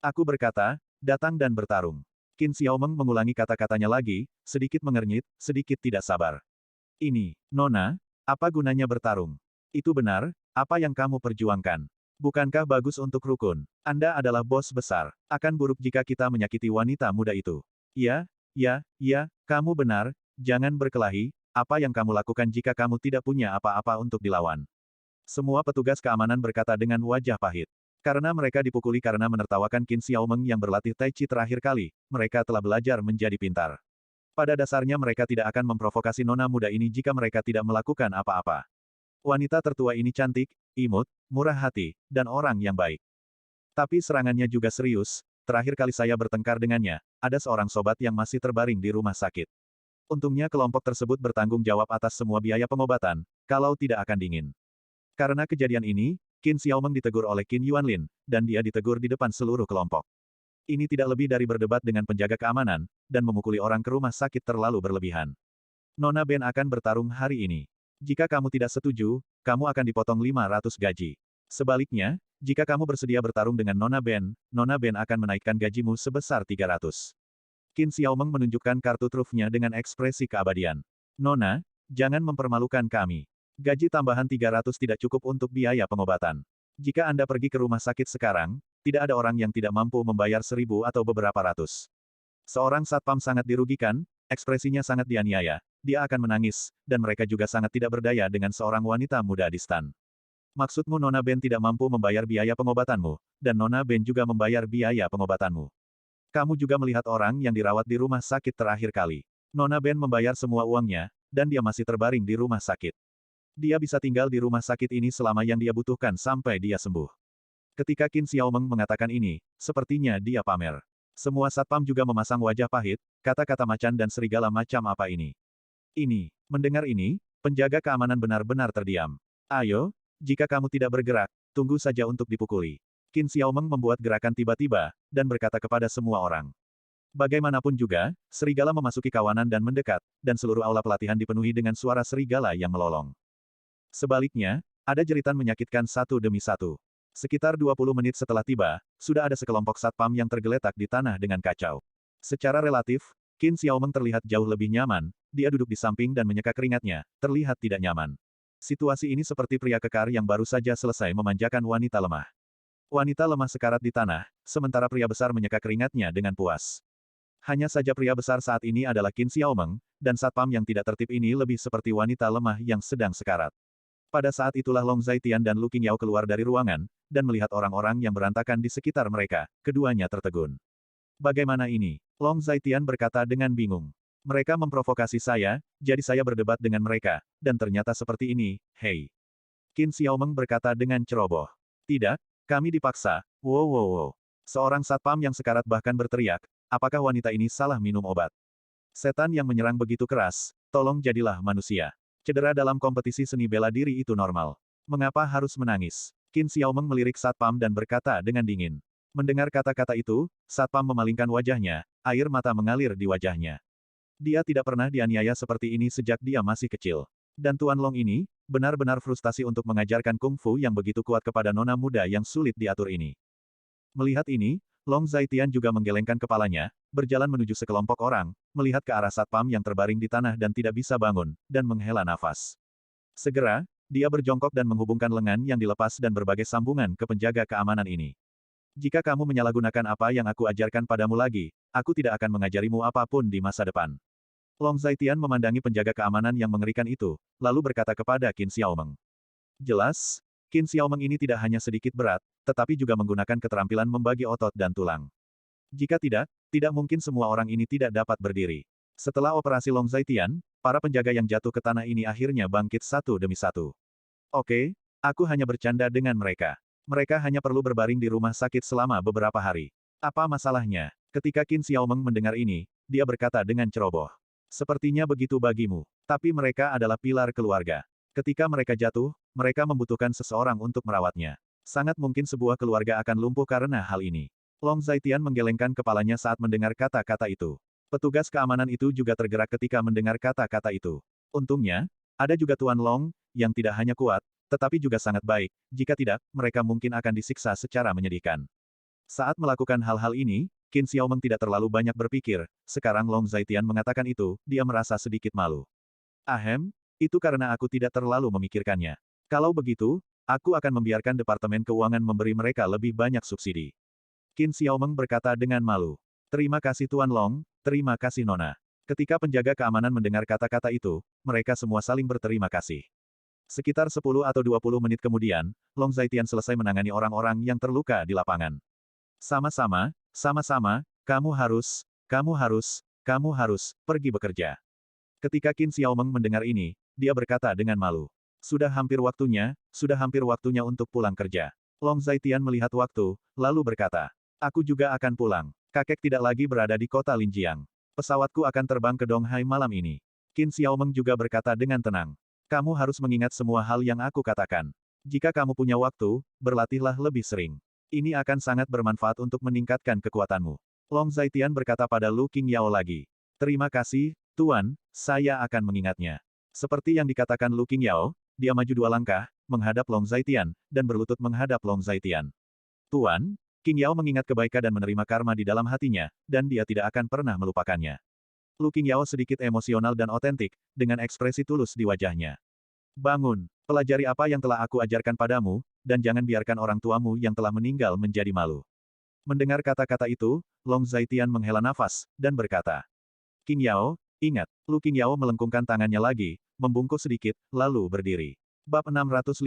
Aku berkata, datang dan bertarung. Qin Xiaomeng mengulangi kata-katanya lagi, sedikit mengernyit, sedikit tidak sabar. Ini, Nona, apa gunanya bertarung? Itu benar, apa yang kamu perjuangkan? Bukankah bagus untuk rukun? Anda adalah bos besar. Akan buruk jika kita menyakiti wanita muda itu. Ya, kamu benar, jangan berkelahi, apa yang kamu lakukan jika kamu tidak punya apa-apa untuk dilawan? Semua petugas keamanan berkata dengan wajah pahit. Karena mereka dipukuli karena menertawakan Qin Xiaomeng yang berlatih Tai Chi terakhir kali, mereka telah belajar menjadi pintar. Pada dasarnya mereka tidak akan memprovokasi nona muda ini jika mereka tidak melakukan apa-apa. Wanita tertua ini cantik, imut, murah hati, dan orang yang baik. Tapi serangannya juga serius, terakhir kali saya bertengkar dengannya, ada seorang sobat yang masih terbaring di rumah sakit. Untungnya kelompok tersebut bertanggung jawab atas semua biaya pengobatan, kalau tidak akan dingin. Karena kejadian ini, Qin Xiaomeng ditegur oleh Qin Yuanlin, dan dia ditegur di depan seluruh kelompok. Ini tidak lebih dari berdebat dengan penjaga keamanan, dan memukuli orang ke rumah sakit terlalu berlebihan. Nona Ben akan bertarung hari ini. Jika kamu tidak setuju, kamu akan dipotong 500 gaji. Sebaliknya, jika kamu bersedia bertarung dengan Nona Ben akan menaikkan gajimu sebesar 300. Qin Xiaomeng menunjukkan kartu trufnya dengan ekspresi keabadian. Nona, jangan mempermalukan kami. Gaji tambahan 300 tidak cukup untuk biaya pengobatan. Jika Anda pergi ke rumah sakit sekarang, tidak ada orang yang tidak mampu membayar 1000 atau beberapa ratus. Seorang satpam sangat dirugikan, ekspresinya sangat dianiaya. Dia akan menangis, dan mereka juga sangat tidak berdaya dengan seorang wanita muda di stan. Maksudmu Nona Ben tidak mampu membayar biaya pengobatanmu, dan Nona Ben juga membayar biaya pengobatanmu. Kamu juga melihat orang yang dirawat di rumah sakit terakhir kali. Nona Ben membayar semua uangnya, dan dia masih terbaring di rumah sakit. Dia bisa tinggal di rumah sakit ini selama yang dia butuhkan sampai dia sembuh. Ketika Qin Xiaomeng mengatakan ini, sepertinya dia pamer. Semua satpam juga memasang wajah pahit, kata-kata macan dan serigala macam apa ini. Mendengar ini, penjaga keamanan benar-benar terdiam. Ayo, jika kamu tidak bergerak, tunggu saja untuk dipukuli. Qin Xiaomeng membuat gerakan tiba-tiba, dan berkata kepada semua orang. Bagaimanapun juga, serigala memasuki kawanan dan mendekat, dan seluruh aula pelatihan dipenuhi dengan suara serigala yang melolong. Sebaliknya, ada jeritan menyakitkan satu demi satu. Sekitar 20 menit setelah tiba, sudah ada sekelompok satpam yang tergeletak di tanah dengan kacau. Secara relatif, Qin Xiaomeng terlihat jauh lebih nyaman, dia duduk di samping dan menyeka keringatnya, terlihat tidak nyaman. Situasi ini seperti pria kekar yang baru saja selesai memanjakan wanita lemah. Wanita lemah sekarat di tanah, sementara pria besar menyeka keringatnya dengan puas. Hanya saja pria besar saat ini adalah Qin Xiaomeng, dan satpam yang tidak tertib ini lebih seperti wanita lemah yang sedang sekarat. Pada saat itulah Long Zaitian dan Lu Qingyao keluar dari ruangan, dan melihat orang-orang yang berantakan di sekitar mereka, keduanya tertegun. Bagaimana ini? Long Zaitian berkata dengan bingung. Mereka memprovokasi saya, jadi saya berdebat dengan mereka, dan ternyata seperti ini, hei. Qin Xiaomeng berkata dengan ceroboh. Tidak, kami dipaksa, wow wow wow. Seorang satpam yang sekarat bahkan berteriak, apakah wanita ini salah minum obat? Setan yang menyerang begitu keras, tolong jadilah manusia. Cedera dalam kompetisi seni bela diri itu normal. Mengapa harus menangis? Qin Xiaomeng melirik satpam dan berkata dengan dingin. Mendengar kata-kata itu, satpam memalingkan wajahnya, air mata mengalir di wajahnya. Dia tidak pernah dianiaya seperti ini sejak dia masih kecil. Dan Tuan Long ini, benar-benar frustasi untuk mengajarkan kungfu yang begitu kuat kepada nona muda yang sulit diatur ini. Melihat ini, Long Zaitian juga menggelengkan kepalanya, berjalan menuju sekelompok orang, melihat ke arah satpam yang terbaring di tanah dan tidak bisa bangun, dan menghela nafas. Segera, dia berjongkok dan menghubungkan lengan yang dilepas dan berbagai sambungan ke penjaga keamanan ini. Jika kamu menyalahgunakan apa yang aku ajarkan padamu lagi, aku tidak akan mengajarimu apapun di masa depan. Long Zaitian memandangi penjaga keamanan yang mengerikan itu, lalu berkata kepada Qin Xiaomeng. Jelas, Qin Xiaomeng ini tidak hanya sedikit berat, tetapi juga menggunakan keterampilan membagi otot dan tulang. Jika tidak, tidak mungkin semua orang ini tidak dapat berdiri. Setelah operasi Long Zaitian, para penjaga yang jatuh ke tanah ini akhirnya bangkit satu demi satu. Oke, aku hanya bercanda dengan mereka. Mereka hanya perlu berbaring di rumah sakit selama beberapa hari. Apa masalahnya? Ketika Qin Xiaomeng mendengar ini, dia berkata dengan ceroboh. Sepertinya begitu bagimu. Tapi mereka adalah pilar keluarga. Ketika mereka jatuh, mereka membutuhkan seseorang untuk merawatnya. Sangat mungkin sebuah keluarga akan lumpuh karena hal ini. Long Zaitian menggelengkan kepalanya saat mendengar kata-kata itu. Petugas keamanan itu juga tergerak ketika mendengar kata-kata itu. Untungnya, ada juga Tuan Long, yang tidak hanya kuat, tetapi juga sangat baik, jika tidak, mereka mungkin akan disiksa secara menyedihkan. Saat melakukan hal-hal ini, Qin Xiaomeng tidak terlalu banyak berpikir, sekarang Long Zaitian mengatakan itu, dia merasa sedikit malu. Ahem, itu karena aku tidak terlalu memikirkannya. Kalau begitu, aku akan membiarkan Departemen Keuangan memberi mereka lebih banyak subsidi. Qin Xiaomeng berkata dengan malu. Terima kasih Tuan Long, terima kasih Nona. Ketika penjaga keamanan mendengar kata-kata itu, mereka semua saling berterima kasih. Sekitar 10 atau 20 menit kemudian, Long Zaitian selesai menangani orang-orang yang terluka di lapangan. Sama-sama, kamu harus, pergi bekerja. Ketika Qin Xiaomeng mendengar ini, dia berkata dengan malu. Sudah hampir waktunya untuk pulang kerja. Long Zaitian melihat waktu, lalu berkata. Aku juga akan pulang. Kakek tidak lagi berada di kota Linjiang. Pesawatku akan terbang ke Donghai malam ini. Qin Xiaomeng juga berkata dengan tenang. Kamu harus mengingat semua hal yang aku katakan. Jika kamu punya waktu, berlatihlah lebih sering. Ini akan sangat bermanfaat untuk meningkatkan kekuatanmu. Long Zaitian berkata pada Lu Qingyao lagi. Terima kasih, Tuan, saya akan mengingatnya. Seperti yang dikatakan Lu Qingyao, dia maju 2 langkah, menghadap Long Zaitian, dan berlutut menghadap Long Zaitian. Tuan, Qingyao mengingat kebaikan dan menerima karma di dalam hatinya, dan dia tidak akan pernah melupakannya. Lu Qingyao sedikit emosional dan otentik, dengan ekspresi tulus di wajahnya. Bangun, pelajari apa yang telah aku ajarkan padamu, dan jangan biarkan orang tuamu yang telah meninggal menjadi malu. Mendengar kata-kata itu, Long Zaitian menghela nafas, dan berkata. Qingyao, ingat, Lu Qingyao melengkungkan tangannya lagi, membungkuk sedikit, lalu berdiri. Bab 656.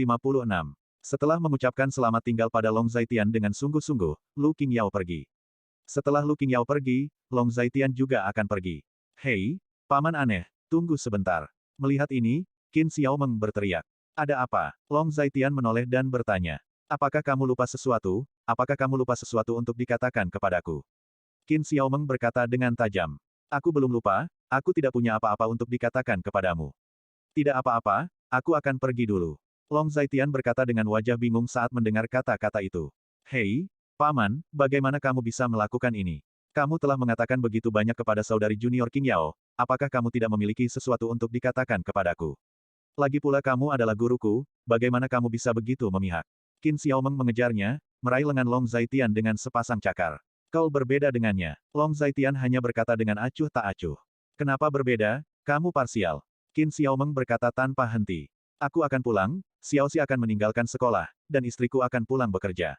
Setelah mengucapkan selamat tinggal pada Long Zaitian dengan sungguh-sungguh, Lu Qingyao pergi. Setelah Lu Qingyao pergi, Long Zaitian juga akan pergi. Hei, paman aneh, tunggu sebentar. Melihat ini, Qin Xiaomeng berteriak. Ada apa? Long Zaitian menoleh dan bertanya. Apakah kamu lupa sesuatu? Apakah kamu lupa sesuatu untuk dikatakan kepadaku? Qin Xiaomeng berkata dengan tajam. Aku belum lupa, aku tidak punya apa-apa untuk dikatakan kepadamu. Tidak apa-apa, aku akan pergi dulu. Long Zaitian berkata dengan wajah bingung saat mendengar kata-kata itu. Hei, Paman, bagaimana kamu bisa melakukan ini? Kamu telah mengatakan begitu banyak kepada saudari junior King Yao, apakah kamu tidak memiliki sesuatu untuk dikatakan kepadaku? Lagi pula kamu adalah guruku, bagaimana kamu bisa begitu memihak? Qin Xiaomeng mengejarnya, meraih lengan Long Zaitian dengan sepasang cakar. Kau berbeda dengannya. Long Zaitian hanya berkata dengan acuh tak acuh. Kenapa berbeda? Kamu parsial. Qin Xiaomeng berkata tanpa henti. Aku akan pulang, Xiaoxi akan meninggalkan sekolah, dan istriku akan pulang bekerja.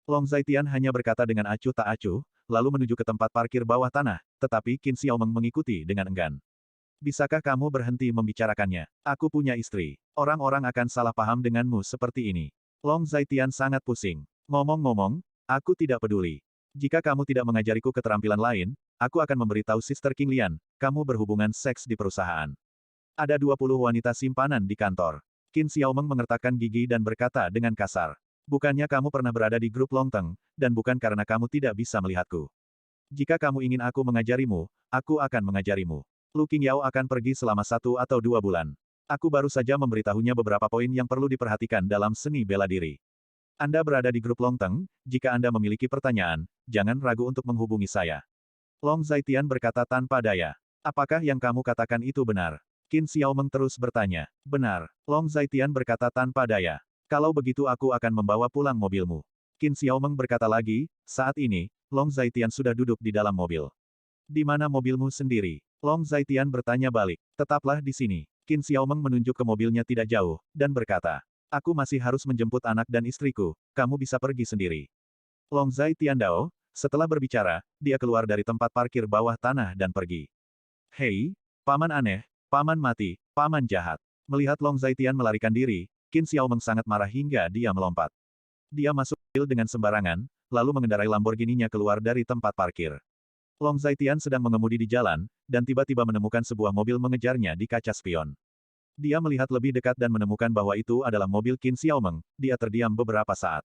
Long Zaitian hanya berkata dengan acuh tak acuh, lalu menuju ke tempat parkir bawah tanah, tetapi Qin Xiaomeng mengikuti dengan enggan. Bisakah kamu berhenti membicarakannya? Aku punya istri. Orang-orang akan salah paham denganmu seperti ini. Long Zaitian sangat pusing. Ngomong-ngomong, aku tidak peduli. Jika kamu tidak mengajariku keterampilan lain, aku akan memberitahu Sister King Lian, kamu berhubungan seks di perusahaan. Ada 20 wanita simpanan di kantor. Qin Xiaomeng mengertakkan gigi dan berkata dengan kasar. Bukannya kamu pernah berada di grup Longteng, dan bukan karena kamu tidak bisa melihatku. Jika kamu ingin aku mengajarimu, aku akan mengajarimu. Lu Qingyao akan pergi selama 1 atau 2 bulan. Aku baru saja memberitahunya beberapa poin yang perlu diperhatikan dalam seni bela diri. Anda berada di grup Longteng, jika Anda memiliki pertanyaan, jangan ragu untuk menghubungi saya. Long Zaitian berkata tanpa daya. Apakah yang kamu katakan itu benar? Qin Xiaomeng terus bertanya. Benar. Long Zaitian berkata tanpa daya. Kalau begitu aku akan membawa pulang mobilmu. Qin Xiaomeng berkata lagi, saat ini, Long Zaitian sudah duduk di dalam mobil. Di mana mobilmu sendiri? Long Zaitian bertanya balik. Tetaplah di sini. Qin Xiaomeng menunjuk ke mobilnya tidak jauh, dan berkata. Aku masih harus menjemput anak dan istriku, kamu bisa pergi sendiri. Long Zaitian Dao, setelah berbicara, dia keluar dari tempat parkir bawah tanah dan pergi. Hei, paman aneh, paman mati, paman jahat. Melihat Long Zaitian melarikan diri, Qin Xiaomeng sangat marah hingga dia melompat. Dia masuk mobil dengan sembarangan, lalu mengendarai Lamborghini-nya keluar dari tempat parkir. Long Zaitian sedang mengemudi di jalan, dan tiba-tiba menemukan sebuah mobil mengejarnya di kaca spion. Dia melihat lebih dekat dan menemukan bahwa itu adalah mobil Qin Xiaomeng, dia terdiam beberapa saat.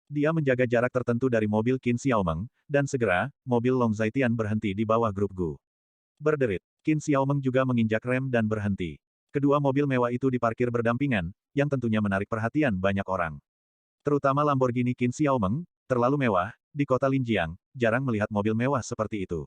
Dia menjaga jarak tertentu dari mobil Qin Xiaomeng, dan segera, mobil Long Zaitian berhenti di bawah grup Gu. Berderit, Qin Xiaomeng juga menginjak rem dan berhenti. Kedua mobil mewah itu diparkir berdampingan, yang tentunya menarik perhatian banyak orang. Terutama Lamborghini Qin Xiaomeng, terlalu mewah, di kota Linjiang, jarang melihat mobil mewah seperti itu.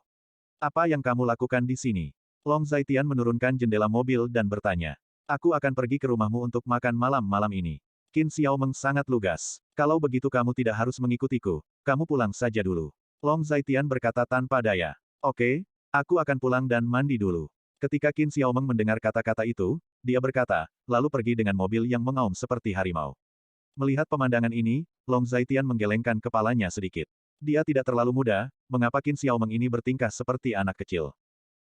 Apa yang kamu lakukan di sini? Long Zaitian menurunkan jendela mobil dan bertanya. Aku akan pergi ke rumahmu untuk makan malam ini. Qin Xiaomeng sangat lugas. Kalau begitu kamu tidak harus mengikutiku, kamu pulang saja dulu. Long Zaitian berkata tanpa daya. Oke, aku akan pulang dan mandi dulu. Ketika Qin Xiaomeng mendengar kata-kata itu, dia berkata, lalu pergi dengan mobil yang mengaum seperti harimau. Melihat pemandangan ini, Long Zaitian menggelengkan kepalanya sedikit. Dia tidak terlalu muda, mengapa Qin Xiaomeng ini bertingkah seperti anak kecil?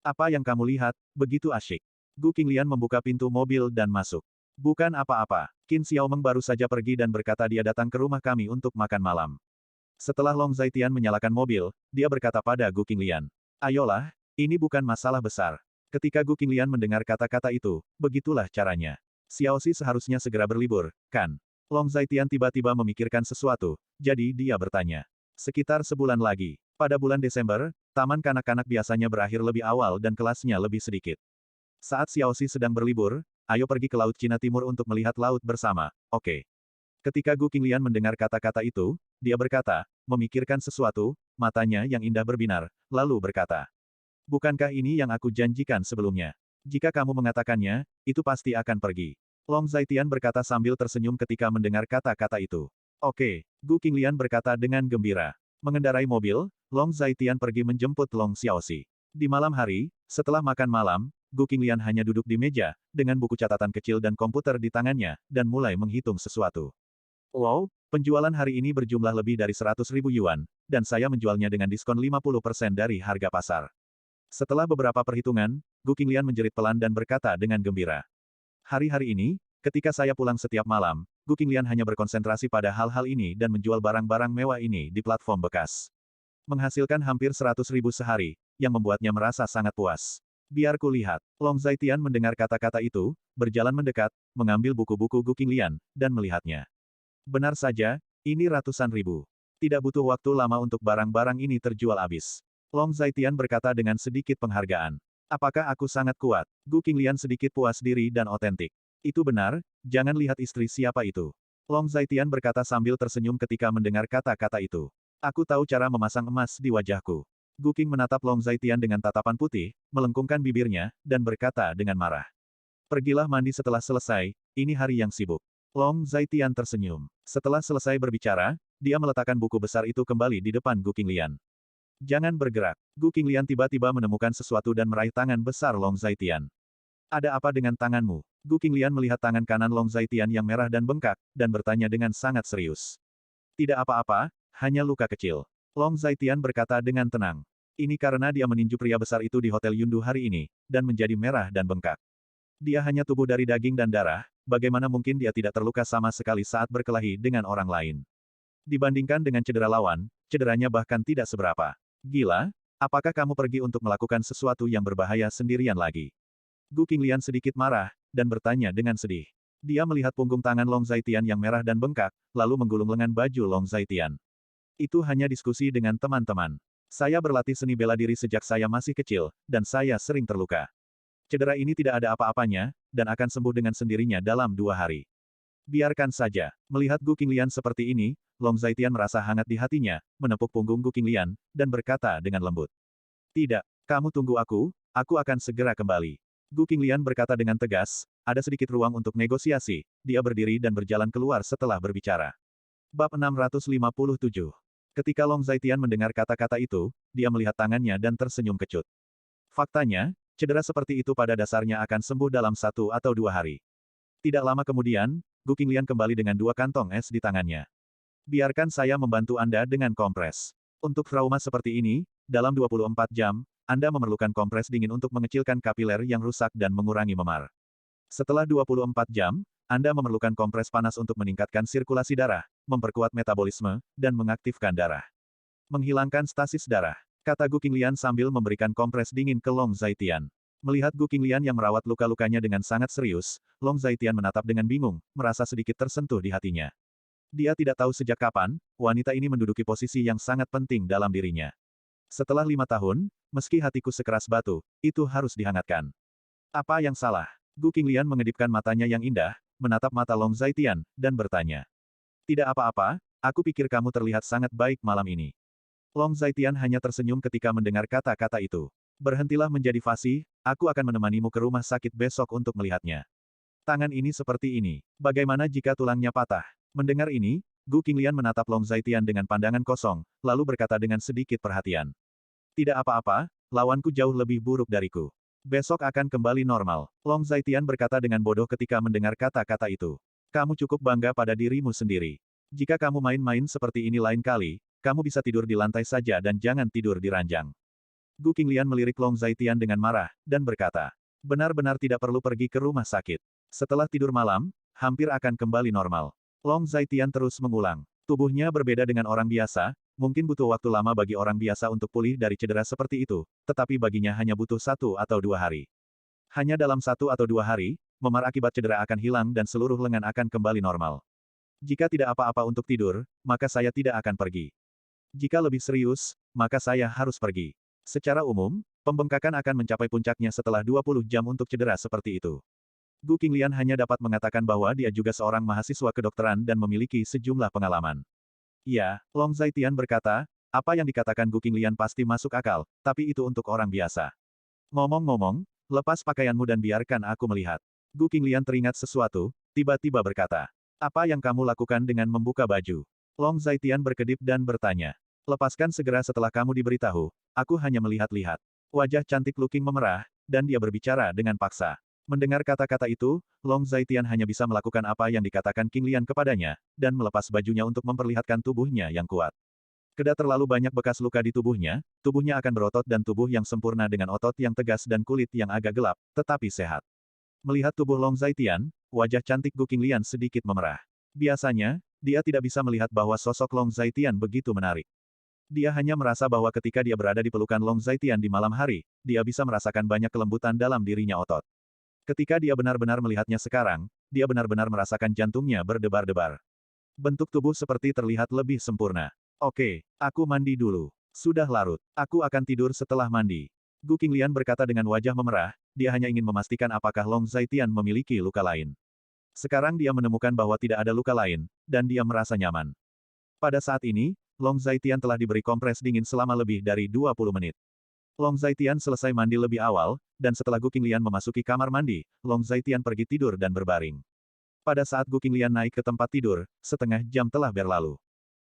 Apa yang kamu lihat, begitu asyik. Gu Qinglian membuka pintu mobil dan masuk. Bukan apa-apa. Qin Xiaomeng baru saja pergi dan berkata dia datang ke rumah kami untuk makan malam. Setelah Long Zaitian menyalakan mobil, dia berkata pada Gu Qinglian. Ayolah, ini bukan masalah besar. Ketika Gu Qinglian mendengar kata-kata itu, begitulah caranya. Xiaoxi seharusnya segera berlibur, kan? Long Zaitian tiba-tiba memikirkan sesuatu, jadi dia bertanya. Sekitar sebulan lagi. Pada bulan Desember, taman kanak-kanak biasanya berakhir lebih awal dan kelasnya lebih sedikit. Saat Xiaoxi sedang berlibur, ayo pergi ke Laut Cina Timur untuk melihat laut bersama, oke? Ketika Gu Qinglian mendengar kata-kata itu, dia berkata, memikirkan sesuatu, matanya yang indah berbinar, lalu berkata. Bukankah ini yang aku janjikan sebelumnya? Jika kamu mengatakannya, itu pasti akan pergi. Long Zaitian berkata sambil tersenyum ketika mendengar kata-kata itu. Oke, Gu Qinglian berkata dengan gembira. Mengendarai mobil, Long Zaitian pergi menjemput Long Xiaoxi. Di malam hari, setelah makan malam, Gu Qinglian hanya duduk di meja, dengan buku catatan kecil dan komputer di tangannya, dan mulai menghitung sesuatu. Wow, penjualan hari ini berjumlah lebih dari 100.000 yuan, dan saya menjualnya dengan diskon 50% dari harga pasar. Setelah beberapa perhitungan, Gu Qinglian menjerit pelan dan berkata dengan gembira. Hari-hari ini, ketika saya pulang setiap malam, Gu Qinglian hanya berkonsentrasi pada hal-hal ini dan menjual barang-barang mewah ini di platform bekas. Menghasilkan hampir 100.000 sehari, yang membuatnya merasa sangat puas. Biar ku lihat. Long Zaitian mendengar kata-kata itu, berjalan mendekat, mengambil buku-buku Gu Qinglian, dan melihatnya. Benar saja, ini ratusan ribu. Tidak butuh waktu lama untuk barang-barang ini terjual habis. Long Zaitian berkata dengan sedikit penghargaan. Apakah aku sangat kuat? Gu Qinglian sedikit puas diri dan otentik. Itu benar, jangan lihat istri siapa itu. Long Zaitian berkata sambil tersenyum ketika mendengar kata-kata itu. Aku tahu cara memasang emas di wajahku. Gu Qing menatap Long Zaitian dengan tatapan putih, melengkungkan bibirnya, dan berkata dengan marah. Pergilah mandi setelah selesai, ini hari yang sibuk. Long Zaitian tersenyum. Setelah selesai berbicara, dia meletakkan buku besar itu kembali di depan Gu Qinglian. Jangan bergerak. Gu Qinglian tiba-tiba menemukan sesuatu dan meraih tangan besar Long Zaitian. Ada apa dengan tanganmu? Gu Qinglian melihat tangan kanan Long Zaitian yang merah dan bengkak, dan bertanya dengan sangat serius. Tidak apa-apa, hanya luka kecil. Long Zaitian berkata dengan tenang. Ini karena dia meninju pria besar itu di Hotel Yundu hari ini, dan menjadi merah dan bengkak. Dia hanya tubuh dari daging dan darah, bagaimana mungkin dia tidak terluka sama sekali saat berkelahi dengan orang lain. Dibandingkan dengan cedera lawan, cederanya bahkan tidak seberapa. Gila, apakah kamu pergi untuk melakukan sesuatu yang berbahaya sendirian lagi? Gu Qinglian sedikit marah, dan bertanya dengan sedih. Dia melihat punggung tangan Long Zaitian yang merah dan bengkak, lalu menggulung lengan baju Long Zaitian. Itu hanya diskusi dengan teman-teman. Saya berlatih seni bela diri sejak saya masih kecil, dan saya sering terluka. Cedera ini tidak ada apa-apanya, dan akan sembuh dengan sendirinya dalam 2 hari. Biarkan saja. Melihat Gu Qinglian seperti ini, Long Zaitian merasa hangat di hatinya, menepuk punggung Gu Qinglian, dan berkata dengan lembut. Tidak, kamu tunggu aku akan segera kembali. Gu Qinglian berkata dengan tegas, ada sedikit ruang untuk negosiasi, dia berdiri dan berjalan keluar setelah berbicara. Bab 657. Ketika Long Zaitian mendengar kata-kata itu, dia melihat tangannya dan tersenyum kecut. Faktanya, cedera seperti itu pada dasarnya akan sembuh dalam 1 atau 2 hari. Tidak lama kemudian, Gu Qinglian kembali dengan 2 kantong es di tangannya. Biarkan saya membantu Anda dengan kompres. Untuk trauma seperti ini, dalam 24 jam, Anda memerlukan kompres dingin untuk mengecilkan kapiler yang rusak dan mengurangi memar. Setelah 24 jam, Anda memerlukan kompres panas untuk meningkatkan sirkulasi darah, memperkuat metabolisme, dan mengaktifkan darah. Menghilangkan stasis darah, kata Gu Qinglian sambil memberikan kompres dingin ke Long Zaitian. Melihat Gu Qinglian yang merawat luka-lukanya dengan sangat serius, Long Zaitian menatap dengan bingung, merasa sedikit tersentuh di hatinya. Dia tidak tahu sejak kapan, wanita ini menduduki posisi yang sangat penting dalam dirinya. Setelah 5 tahun, meski hatiku sekeras batu, itu harus dihangatkan. Apa yang salah? Gu Qinglian mengedipkan matanya yang indah, menatap mata Long Zaitian, dan bertanya. Tidak apa-apa, aku pikir kamu terlihat sangat baik malam ini. Long Zaitian hanya tersenyum ketika mendengar kata-kata itu. Berhentilah menjadi fasih, aku akan menemanimu ke rumah sakit besok untuk melihatnya. Tangan ini seperti ini. Bagaimana jika tulangnya patah? Mendengar ini, Gu Qinglian menatap Long Zaitian dengan pandangan kosong, lalu berkata dengan sedikit perhatian. Tidak apa-apa, lawanku jauh lebih buruk dariku. Besok akan kembali normal. Long Zaitian berkata dengan bodoh ketika mendengar kata-kata itu. Kamu cukup bangga pada dirimu sendiri. Jika kamu main-main seperti ini lain kali, kamu bisa tidur di lantai saja dan jangan tidur di ranjang. Gu Qinglian melirik Long Zaitian dengan marah, dan berkata. Benar-benar tidak perlu pergi ke rumah sakit. Setelah tidur malam, hampir akan kembali normal. Long Zaitian terus mengulang. Tubuhnya berbeda dengan orang biasa, mungkin butuh waktu lama bagi orang biasa untuk pulih dari cedera seperti itu, tetapi baginya hanya butuh 1 atau 2 hari. Hanya dalam 1 atau 2 hari, memar akibat cedera akan hilang dan seluruh lengan akan kembali normal. Jika tidak apa-apa untuk tidur, maka saya tidak akan pergi. Jika lebih serius, maka saya harus pergi. Secara umum, pembengkakan akan mencapai puncaknya setelah 20 jam untuk cedera seperti itu. Gu Qinglian hanya dapat mengatakan bahwa dia juga seorang mahasiswa kedokteran dan memiliki sejumlah pengalaman. Ya, Long Zaitian berkata, apa yang dikatakan Gu Qinglian pasti masuk akal, tapi itu untuk orang biasa. Ngomong-ngomong, lepas pakaianmu dan biarkan aku melihat. Gu Qinglian teringat sesuatu, tiba-tiba berkata. Apa yang kamu lakukan dengan membuka baju? Long Zaitian berkedip dan bertanya. Lepaskan segera setelah kamu diberitahu, aku hanya melihat-lihat. Wajah cantik Lu Qing memerah, dan dia berbicara dengan paksa. Mendengar kata-kata itu, Long Zaitian hanya bisa melakukan apa yang dikatakan King Lian kepadanya, dan melepas bajunya untuk memperlihatkan tubuhnya yang kuat. Keda terlalu banyak bekas luka di tubuhnya akan berotot dan tubuh yang sempurna dengan otot yang tegas dan kulit yang agak gelap, tetapi sehat. Melihat tubuh Long Zaitian, wajah cantik Gu Qinglian sedikit memerah. Biasanya, dia tidak bisa melihat bahwa sosok Long Zaitian begitu menarik. Dia hanya merasa bahwa ketika dia berada di pelukan Long Zaitian di malam hari, dia bisa merasakan banyak kelembutan dalam dirinya otot. Ketika dia benar-benar melihatnya sekarang, dia benar-benar merasakan jantungnya berdebar-debar. Bentuk tubuh seperti terlihat lebih sempurna. Oke, aku mandi dulu. Sudah larut. Aku akan tidur setelah mandi. Gu Qinglian berkata dengan wajah memerah, dia hanya ingin memastikan apakah Long Zaitian memiliki luka lain. Sekarang dia menemukan bahwa tidak ada luka lain, dan dia merasa nyaman. Pada saat ini, Long Zaitian telah diberi kompres dingin selama lebih dari 20 menit. Long Zaitian selesai mandi lebih awal, dan setelah Gu Qinglian memasuki kamar mandi, Long Zaitian pergi tidur dan berbaring. Pada saat Gu Qinglian naik ke tempat tidur, setengah jam telah berlalu.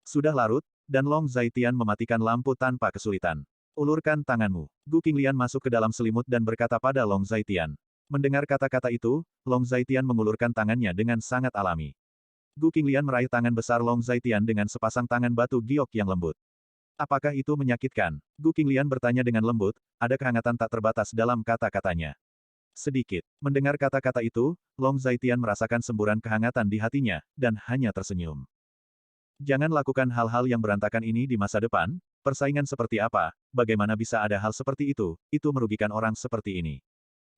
Sudah larut, dan Long Zaitian mematikan lampu tanpa kesulitan. Ulurkan tanganmu. Gu Qinglian masuk ke dalam selimut dan berkata pada Long Zaitian. Mendengar kata-kata itu, Long Zaitian mengulurkan tangannya dengan sangat alami. Gu Qinglian meraih tangan besar Long Zaitian dengan sepasang tangan batu giok yang lembut. Apakah itu menyakitkan? Gu Qinglian bertanya dengan lembut, ada kehangatan tak terbatas dalam kata-katanya. Sedikit. Mendengar kata-kata itu, Long Zaitian merasakan semburan kehangatan di hatinya, dan hanya tersenyum. Jangan lakukan hal-hal yang berantakan ini di masa depan, persaingan seperti apa, bagaimana bisa ada hal seperti itu merugikan orang seperti ini.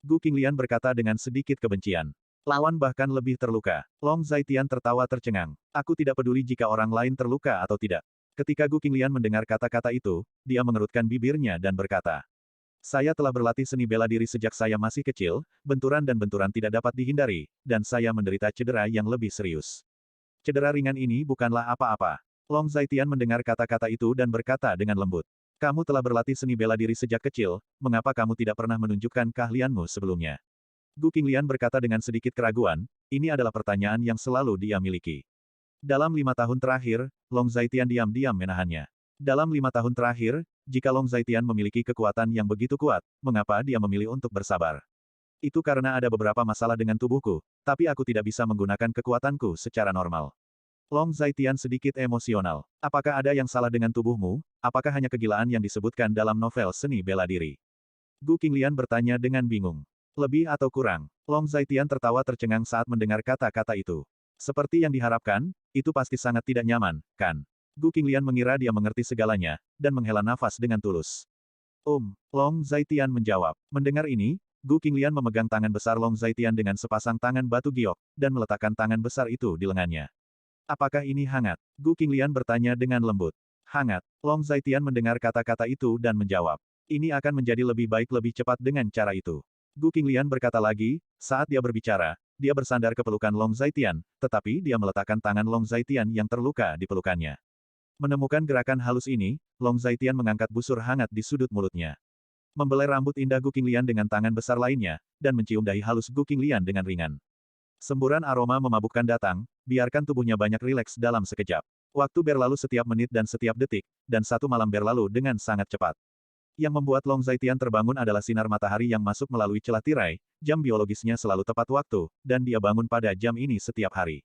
Gu Qinglian berkata dengan sedikit kebencian. Lawan bahkan lebih terluka. Long Zaitian tertawa tercengang. Aku tidak peduli jika orang lain terluka atau tidak. Ketika Gu Qinglian mendengar kata-kata itu, dia mengerutkan bibirnya dan berkata. Saya telah berlatih seni bela diri sejak saya masih kecil, benturan dan benturan tidak dapat dihindari, dan saya menderita cedera yang lebih serius. Cedera ringan ini bukanlah apa-apa. Long Zaitian mendengar kata-kata itu dan berkata dengan lembut. Kamu telah berlatih seni bela diri sejak kecil, mengapa kamu tidak pernah menunjukkan keahlianmu sebelumnya? Gu Qinglian berkata dengan sedikit keraguan, ini adalah pertanyaan yang selalu dia miliki. Dalam 5 tahun terakhir, Long Zaitian diam-diam menahannya. Dalam 5 tahun terakhir, jika Long Zaitian memiliki kekuatan yang begitu kuat, mengapa dia memilih untuk bersabar? Itu karena ada beberapa masalah dengan tubuhku, tapi aku tidak bisa menggunakan kekuatanku secara normal. Long Zaitian sedikit emosional. Apakah ada yang salah dengan tubuhmu? Apakah hanya kegilaan yang disebutkan dalam novel seni bela diri? Gu Qinglian bertanya dengan bingung. Lebih atau kurang? Long Zaitian tertawa tercengang saat mendengar kata-kata itu. Seperti yang diharapkan, itu pasti sangat tidak nyaman, kan? Gu Qinglian mengira dia mengerti segalanya, dan menghela nafas dengan tulus. Long Zaitian menjawab. Mendengar ini, Gu Qinglian memegang tangan besar Long Zaitian dengan sepasang tangan batu giok, dan meletakkan tangan besar itu di lengannya. Apakah ini hangat? Gu Qinglian bertanya dengan lembut. Hangat. Long Zaitian mendengar kata-kata itu dan menjawab. Ini akan menjadi lebih baik lebih cepat dengan cara itu. Gu Qinglian berkata lagi, saat dia berbicara, dia bersandar ke pelukan Long Zaitian, tetapi dia meletakkan tangan Long Zaitian yang terluka di pelukannya. Menemukan gerakan halus ini, Long Zaitian mengangkat busur hangat di sudut mulutnya. Membelai rambut indah Gu Qinglian dengan tangan besar lainnya, dan mencium dahi halus Gu Qinglian dengan ringan. Semburan aroma memabukkan datang, biarkan tubuhnya banyak rileks dalam sekejap. Waktu berlalu setiap menit dan setiap detik, dan satu malam berlalu dengan sangat cepat. Yang membuat Long Zaitian terbangun adalah sinar matahari yang masuk melalui celah tirai, jam biologisnya selalu tepat waktu, dan dia bangun pada jam ini setiap hari.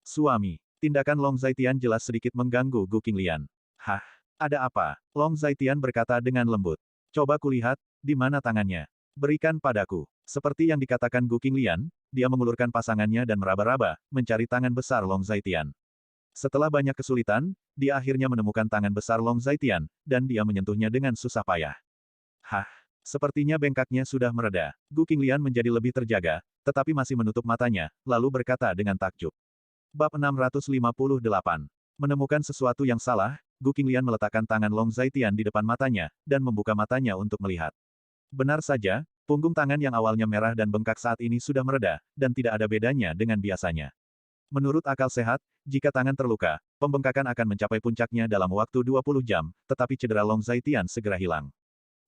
Suami. Tindakan Long Zaitian jelas sedikit mengganggu Gu Qinglian. Hah? Ada apa? Long Zaitian berkata dengan lembut. Coba kulihat, di mana tangannya? Berikan padaku. Seperti yang dikatakan Gu Qinglian, dia mengulurkan pasangannya dan meraba-raba, mencari tangan besar Long Zaitian. Setelah banyak kesulitan, dia akhirnya menemukan tangan besar Long Zaitian, dan dia menyentuhnya dengan susah payah. Hah? Sepertinya bengkaknya sudah mereda. Gu Qinglian menjadi lebih terjaga, tetapi masih menutup matanya, lalu berkata dengan takjub. Bab 658. Menemukan sesuatu yang salah, Gu Qinglian meletakkan tangan Long Zaitian di depan matanya, dan membuka matanya untuk melihat. Benar saja, punggung tangan yang awalnya merah dan bengkak saat ini sudah mereda, dan tidak ada bedanya dengan biasanya. Menurut akal sehat, jika tangan terluka, pembengkakan akan mencapai puncaknya dalam waktu 20 jam, tetapi cedera Long Zaitian segera hilang.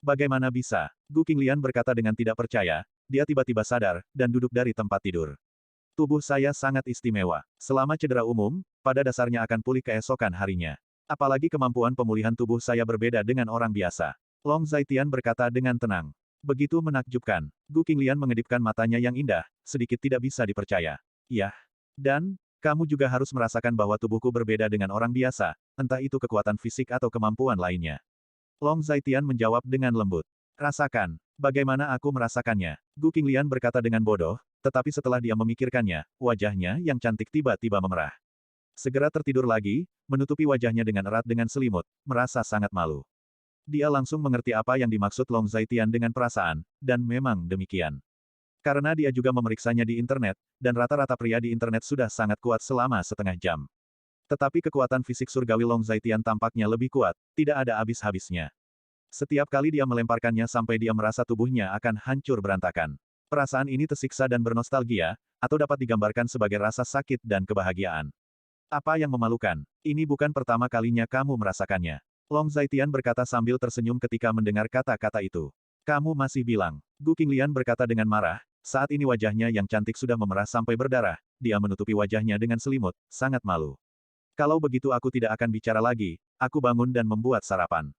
Bagaimana bisa? Gu Qinglian berkata dengan tidak percaya, dia tiba-tiba sadar, dan duduk dari tempat tidur. Tubuh saya sangat istimewa. Selama cedera umum, pada dasarnya akan pulih keesokan harinya. Apalagi kemampuan pemulihan tubuh saya berbeda dengan orang biasa. Long Zaitian berkata dengan tenang. Begitu menakjubkan. Gu Qinglian mengedipkan matanya yang indah, sedikit tidak bisa dipercaya. Yah. Dan, kamu juga harus merasakan bahwa tubuhku berbeda dengan orang biasa, entah itu kekuatan fisik atau kemampuan lainnya. Long Zaitian menjawab dengan lembut. Rasakan. Bagaimana aku merasakannya? Gu Qinglian berkata dengan bodoh, tetapi setelah dia memikirkannya, wajahnya yang cantik tiba-tiba memerah. Segera tertidur lagi, menutupi wajahnya dengan erat dengan selimut, merasa sangat malu. Dia langsung mengerti apa yang dimaksud Long Zaitian dengan perasaan, dan memang demikian. Karena dia juga memeriksanya di internet, dan rata-rata pria di internet sudah sangat kuat selama setengah jam. Tetapi kekuatan fisik surgawi Long Zaitian tampaknya lebih kuat, tidak ada habis-habisnya. Setiap kali dia melemparkannya sampai dia merasa tubuhnya akan hancur berantakan. Perasaan ini tersiksa dan bernostalgia, atau dapat digambarkan sebagai rasa sakit dan kebahagiaan. Apa yang memalukan? Ini bukan pertama kalinya kamu merasakannya. Long Zaitian berkata sambil tersenyum ketika mendengar kata-kata itu. Kamu masih bilang. Gu Qinglian berkata dengan marah, saat ini wajahnya yang cantik sudah memerah sampai berdarah, dia menutupi wajahnya dengan selimut, sangat malu. Kalau begitu aku tidak akan bicara lagi, aku bangun dan membuat sarapan.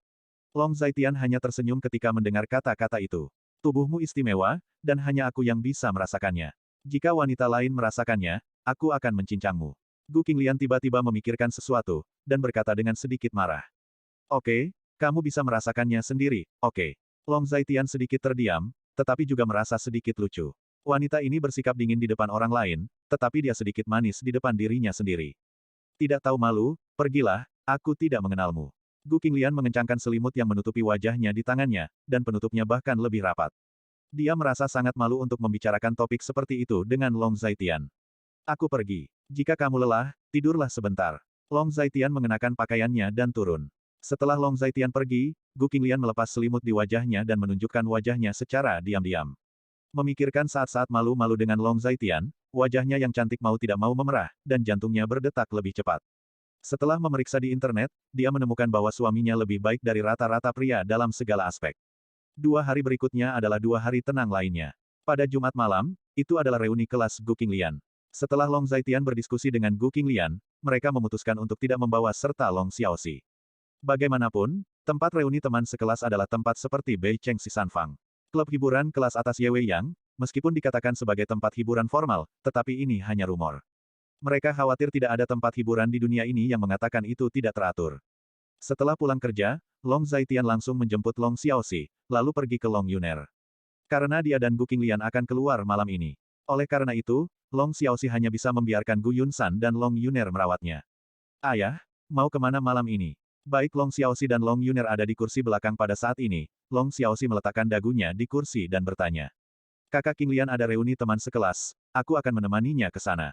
Long Zaitian hanya tersenyum ketika mendengar kata-kata itu. Tubuhmu istimewa, dan hanya aku yang bisa merasakannya. Jika wanita lain merasakannya, aku akan mencincangmu. Gu Qinglian tiba-tiba memikirkan sesuatu, dan berkata dengan sedikit marah. Oke, kamu bisa merasakannya sendiri, oke. Long Zaitian sedikit terdiam, tetapi juga merasa sedikit lucu. Wanita ini bersikap dingin di depan orang lain, tetapi dia sedikit manis di depan dirinya sendiri. Tidak tahu malu, pergilah, aku tidak mengenalmu. Gu Qinglian mengencangkan selimut yang menutupi wajahnya di tangannya, dan penutupnya bahkan lebih rapat. Dia merasa sangat malu untuk membicarakan topik seperti itu dengan Long Zaitian. Aku pergi. Jika kamu lelah, tidurlah sebentar. Long Zaitian mengenakan pakaiannya dan turun. Setelah Long Zaitian pergi, Gu Qinglian melepas selimut di wajahnya dan menunjukkan wajahnya secara diam-diam. Memikirkan saat-saat malu-malu dengan Long Zaitian, wajahnya yang cantik mau tidak mau memerah, dan jantungnya berdetak lebih cepat. Setelah memeriksa di internet, dia menemukan bahwa suaminya lebih baik dari rata-rata pria dalam segala aspek. 2 hari berikutnya adalah 2 hari tenang lainnya. Pada Jumat malam, itu adalah reuni kelas Gu Qinglian. Setelah Long Zaitian berdiskusi dengan Gu Qinglian, mereka memutuskan untuk tidak membawa serta Long Xiaoxi. Bagaimanapun, tempat reuni teman sekelas adalah tempat seperti Bei Cheng Si Sanfang. Klub hiburan kelas atas Ye Wei Yang, meskipun dikatakan sebagai tempat hiburan formal, tetapi ini hanya rumor. Mereka khawatir tidak ada tempat hiburan di dunia ini yang mengatakan itu tidak teratur. Setelah pulang kerja, Long Zaitian langsung menjemput Long Xiaoxi, lalu pergi ke Long Yuner. Karena dia dan Gu Qinglian akan keluar malam ini. Oleh karena itu, Long Xiaoxi hanya bisa membiarkan Gu Yunsan dan Long Yuner merawatnya. Ayah, mau kemana malam ini? Baik Long Xiaoxi dan Long Yuner ada di kursi belakang pada saat ini, Long Xiaoxi meletakkan dagunya di kursi dan bertanya. Kakak Qinglian ada reuni teman sekelas, aku akan menemaninya ke sana.